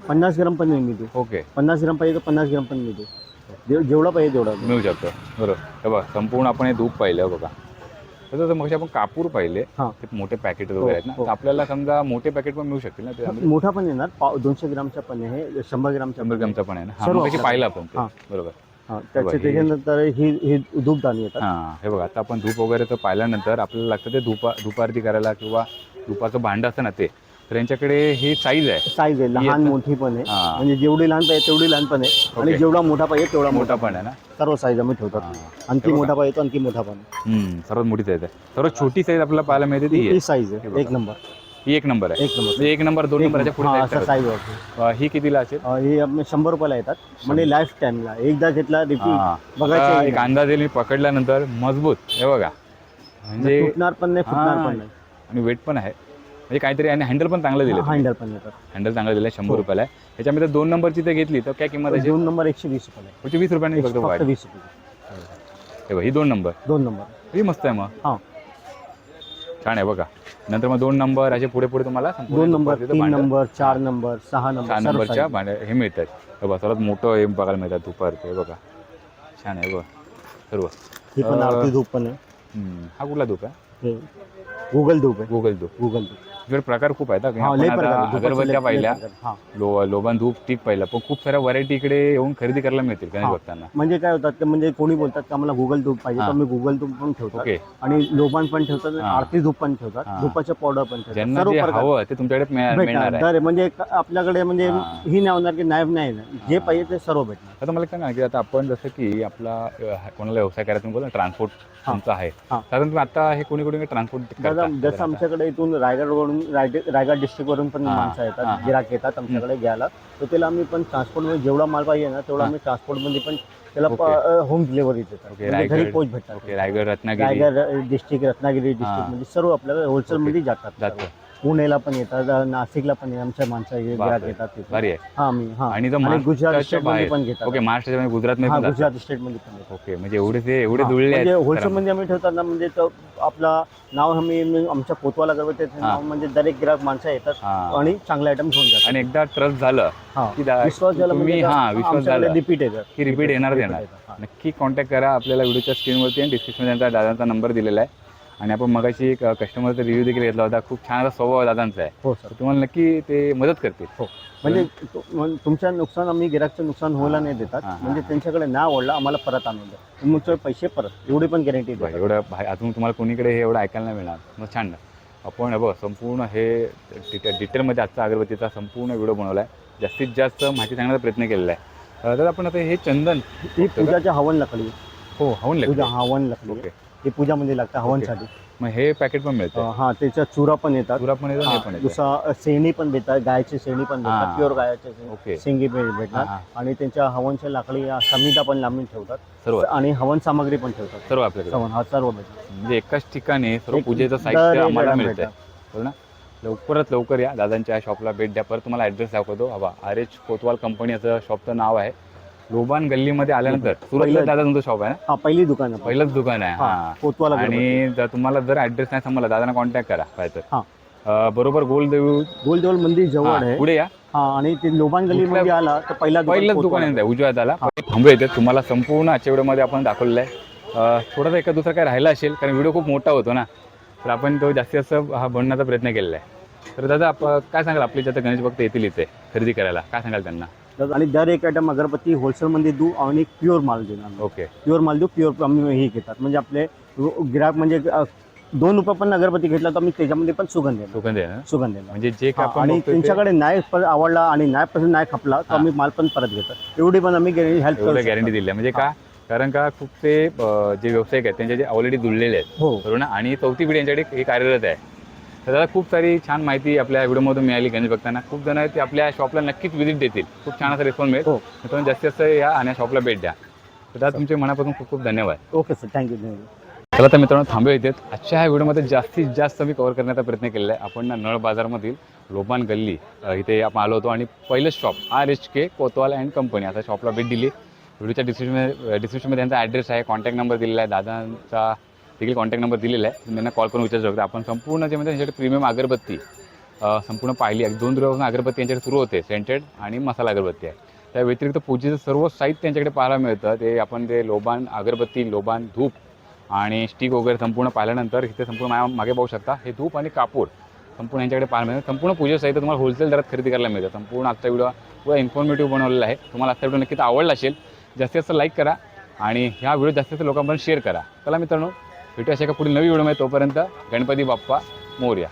50 ग्राम पण मी देऊ. ओके. 50 ग्राम पाहिजे तर 50 ग्राम पण मी देऊ. जेवढा पाहिजे तेवढा मिळू शकतो. बरोबर. हे बघा संपूर्ण आपण हे धूप पाहिलं बघा. तसं मग आपण कापूर पाहिले ते मोठे पॅकेट वगैरे आहेत ना, तर आपल्याला समजा मोठे पॅकेट पण मिळू शकतील ना? मोठा पण येणार, 200 ग्रामचा पण आहे, 100 ग्रामचा पण आहे ना. पाहिलं आपण बरोबर. त्याच्यानंतर ही धूपदाणी येतात. हे बघा आता आपण धूप वगैरे तर पाहिल्यानंतर आपल्याला लागतं ते धूपारती करायला किंवा धुपाचं भांड असतं ना ते. तर यांच्याकडे ही साईज आहे, लहान मोठी पण आहे. म्हणजे जेवढी लहान पाहिजे तेवढी लहान पण आहे आणि जेवढा मोठा पाहिजे तेवढा मोठा पण आहे ना. सर्व साईज आम्ही ठेवतात. आणखी मोठा पाहिजे तो आणखी मोठा पण. सर्वात मोठी साईज आहे. सर्वात छोटी साईज आपल्याला पाहायला मिळते ती ही साईज आहे. 1 नंबर. ही 1 नंबर आहे. 1 नंबर 2 नंबरच्या पुढे साईज. ही कितीला असेल? ही 100 रुपयाला येतात. म्हणजे लाईफ टाईमला एकदा घेतला रिपीट बघायचं. एक अंदाजे मी पकडल्यानंतर मजबूत हे बघा, म्हणजे तुटणार पण नाही, फुटणार पण नाही आणि वेट पण आहे. म्हणजे काहीतरी. आणि हँडल पण चांगलं दिलं. हँडल चांगलं दिलं. 100 रुपयाला आहे. ह्याच्यामध्ये 2 नंबरची ते घेतली तर काय किंमत आहे? 2 नंबर 120 रुपयाला. 20 रुपयाने फक्त 20 रुपये. ही 2 नंबर ही मस्त आहे. मग छान आहे बघा. नंतर मग 2 नंबर असे पुढे पुढे तुम्हाला 2 नंबर 3 नंबर 4 नंबर 6 नंबरच्या भांड्या हे मिळतात. हे बघा सर्वात मोठं हे बघायला मिळतात दुपारचं. हे बघा छान आहे बघा सर्व. ही पण आरती धूप पण आहे. हा कुठला धूप आहे? गुगल धूप आहे. गुगल धूप. तुझ्याकडे प्रकार खूप आहेत लय आपण प्रकार आता आहेत. अगरबत्त्या पाहिल्या, हा. लोबान धूप टीक पाहिलं, पण खूप साऱ्या व्हरायटी इकडे येऊन खरेदी करायला मिळतील गणेश भक्तांना. म्हणजे काय होतात ते, म्हणजे कोणी बोलतात की आम्हाला गुगल धूप पाहिजे, तर मी गुगल धूप पण ठेवतात ओके. आणि लोबान पण ठेवतात, आरती धूप पण ठेवतात, धुपाच्या पावडर पण ठेवतात. ज्यांना जे हवं ते तुमच्याकडे मिळणार आहे. तर म्हणजे आपल्याकडे म्हणजे ही नाही होणार की नाही जे पाहिजे ते सर्व भेटणार. आता मला सांगा की आता आपण जसं की आपला कोणाला व्यवसाय करायचा तुम्ही बोला ट्रान्सपोर्ट तुमचा आहे, साधारण तुम्ही आता हे कोणी कोणी ट्रान्सपोर्ट दादा जसं आमच्याकडे इथून रायगडवरून रायगड डिस्ट्रिक्टवरून पण माणसं येतात, गिराक येतात आमच्याकडे घ्यायला, तर त्याला आम्ही पण ट्रान्सपोर्टमध्ये जेवढा माल पाहिजे ना तेवढा आम्ही ट्रान्सपोर्टमध्ये पण त्याला होम डिलिव्हरी देतात, म्हणजे घरी पोच भेटतात. रायगड रत्नागिरी, रायगड डिस्ट्रिक्ट, रत्नागिरी डिस्ट्रिक्ट म्हणजे सर्व आपल्याला होलसेलमध्ये जातात. पुण्याला पण येतात, नाशिकला पण आमच्या माणसं गिराक येतात तिथे. आणि गुजरात स्टेटमध्ये पण घेतात. ओके, महाराष्ट्राच्या गुजरातमध्ये गुजरात स्टेटमध्ये पण घेतात. ओके, म्हणजे एवढे जुळले आहेत. होलसेलमध्ये आम्ही ठेवताना म्हणजे आपला नाव आम्ही आमच्या कोतवाल अगरबत्तीचं नाव म्हणजे दरेक गिराक माणसं येतात आणि चांगले आयटम घेऊन जातात. आणि एकदा ट्रस्ट झालं की विश्वास झाला तुम्ही विश्वास झाला रिपीट येतात की रिपीट येणार. नक्की कॉन्टॅक्ट करा. आपल्याला व्हिडिओच्या स्क्रीनवरती आणि डिस्क्रिप्शनमध्ये त्यांचा दादांचा नंबर दिलेला आहे. आणि आपण मगाशी एक कस्टमरचा रिव्ह्यू देखील घेतला होता. खूप छान असा स्वभाव दादांचा आहे. हो सर, तुम्हाला नक्की ते मदत करतील. हो, म्हणजे तुमचं नुकसान आम्ही गिराकचं नुकसान व्हायला नाही देतात. म्हणजे त्यांच्याकडे नाही आवडलं आम्हाला परत आणून द्या, तुमचे पैसे परत, एवढी पण गॅरंटी देतात. एवढं अजून तुम्हाला कोणीकडे हे एवढं ऐकायला नाही मिळणार. मग छान. आपण बघ संपूर्ण हे डिटेलमध्ये आजचा अगरबत्तीचा संपूर्ण व्हिडिओ बनवला आहे. जास्तीत जास्त माहिती सांगण्याचा प्रयत्न केलेला आहे. तर आपण आता हे चंदन ही पूजाच्या हवन लाकडी. हो, हवन लाकडी. हवन लाकडी. ओके, हे पूजामध्ये लागतं हवनसाठी. मग हे पॅकेट पण मिळतं. त्याच्या चुरा पण येतात. दुसरा शेणी पण देतात, गायची शेणी पण देतात, प्युअर गायचे शेंगी भेटतात. आणि त्यांच्या हवनच्या लाकडी समिधा पण लांबून ठेवतात सर्व, आणि हवन सामग्री पण ठेवतात सर्व आपल्याकडे. सर्व भेटतात, म्हणजे एकाच ठिकाणी सर्व पूजेचं साहित्य आम्हाला मिळतं. बरोबर ना. लवकरात लवकर या दादांच्या शॉपला भेट द्या. परत तुम्हाला ॲड्रेस दाखवतो. RH कोतवाल कंपनी याचं शॉपचं नाव आहे. लोबान गल्लीमध्ये आल्यानंतर सुरतला दादा तुमचं शॉप आहे ना? पहिलीच दुकान आहे कोतवाल. आणि तुम्हाला जर ॲड्रेस नाही समजला दादांना कॉन्टॅक्ट करा पाहिजे बरोबर गोलदेऊळ मंदिर जवळ आहे, पुढे या. आणि ते लोबान गल्लीमध्ये आला तर पहिलंच दुकान आहे उजव्या हाताला. थांबू येते. तुम्हाला संपूर्ण आजच्या व्हिडिओमध्ये आपण दाखवलेलं आहे. थोडासा एका दुसरा काय राहिला असेल कारण व्हिडिओ खूप मोठा होतो ना, तर आपण तो जास्तीत जास्त बनवण्याचा प्रयत्न केलेला आहे. तर दादा काय सांगाल, आपले जे गणेश भक्त येतील इथे खरेदी करायला, काय सांगाल त्यांना? आणि दर एक आयटम अगरबत्ती होलसेलमध्ये देऊ आणि प्युअर माल देणार. ओके, प्युअर माल देऊ, प्युअर आम्ही हे घेतात. म्हणजे आपले गिराक म्हणजे 2 रुपये पण अगरबत्ती घेतला तर आम्ही त्याच्यामध्ये पण सुगंध देणार. म्हणजे जे आणि त्यांच्याकडे नाही आवडला आणि नाही खपला तर आम्ही माल पण परत घेतो. एवढी पण आम्ही हेल्प गॅरंटी दिली. म्हणजे का, कारण का खूप ते जे व्यावसायिक आहेत त्यांचे जे ऑलरेडी जुळलेले आहेत बरोबर ना, आणि चौथी पिढी यांच्याकडे हे कार्यरत आहे. तर दादा खूप सारी छान माहिती आपल्या व्हिडिओमधून मिळाली गणेश भक्तांना. खूप जण आहेत ते आपल्या शॉपला नक्कीच व्हिजिट देतील. खूप छान असा रिस्पॉन्स मिळेल. तुम्ही जास्तीत जास्त या आणि शॉपला भेट द्या. तर दादा तुमचे मनापासून खूप खूप धन्यवाद. Okay sir, thank you. चला तर मित्रांनो, थांबू येतात. आजच्या ह्या व्हिडिओमध्ये जास्तीत जास्त मी कव्हर करण्याचा प्रयत्न केलेला आहे. आपण नळ बाजारमधील लोबान गल्ली इथे आपण आलो होतो आणि पहिलंच shop RH Kotwal and company असा शॉपला भेट दिली. व्हिडिओच्या डिस्क्रिप्शनमध्ये त्यांचा ॲड्रेस आहे, कॉन्टॅक्ट नंबर दिलेला आहे, दादांचा देखील कॉन्टॅक्ट नंबर दिलेला आहे. तुम्ही त्यांना कॉल करून विचारू शकता. आपण संपूर्ण जे म्हणजे त्यांच्याकडे प्रीमियम अगरबत्ती संपूर्ण पाहिली. 2 दिवसापासून अगरबत्ती यांच्याकडे सुरू होते, सेंटेड आणि मसाला अगरबत्ती आहे. त्या व्यतिरिक्त पूजेचं सर्व साहित्य त्यांच्याकडे पाहायला मिळतं. ते आपण ते लोबान अगरबत्ती, लोबान धूप आणि स्टिक वगैरे संपूर्ण पाहिल्यानंतर इथे संपूर्ण मागे पाहू शकता. हे धूप आणि कापूर संपूर्ण यांच्याकडे पाहायला मिळतं. संपूर्ण पूजेचं साहित्य तुम्हाला होलसेल दरात खरेदी करायला मिळतं. संपूर्ण आजचा व्हिडिओ पुरा इन्फॉर्मेटिव्ह बनवलेला आहे. तुम्हाला आजचा व्हिडिओ नक्कीच आवडला असेल. जास्तीत जास्त लाईक करा आणि ह्या व्हिडिओ जास्तीत जास्त लोकांपर्यंत शेअर करा. चला मित्रांनो, भेटू अशा एका पुढील नवी व्हिडिओमध्ये. तोपर्यंत गणपती बाप्पा मोरया.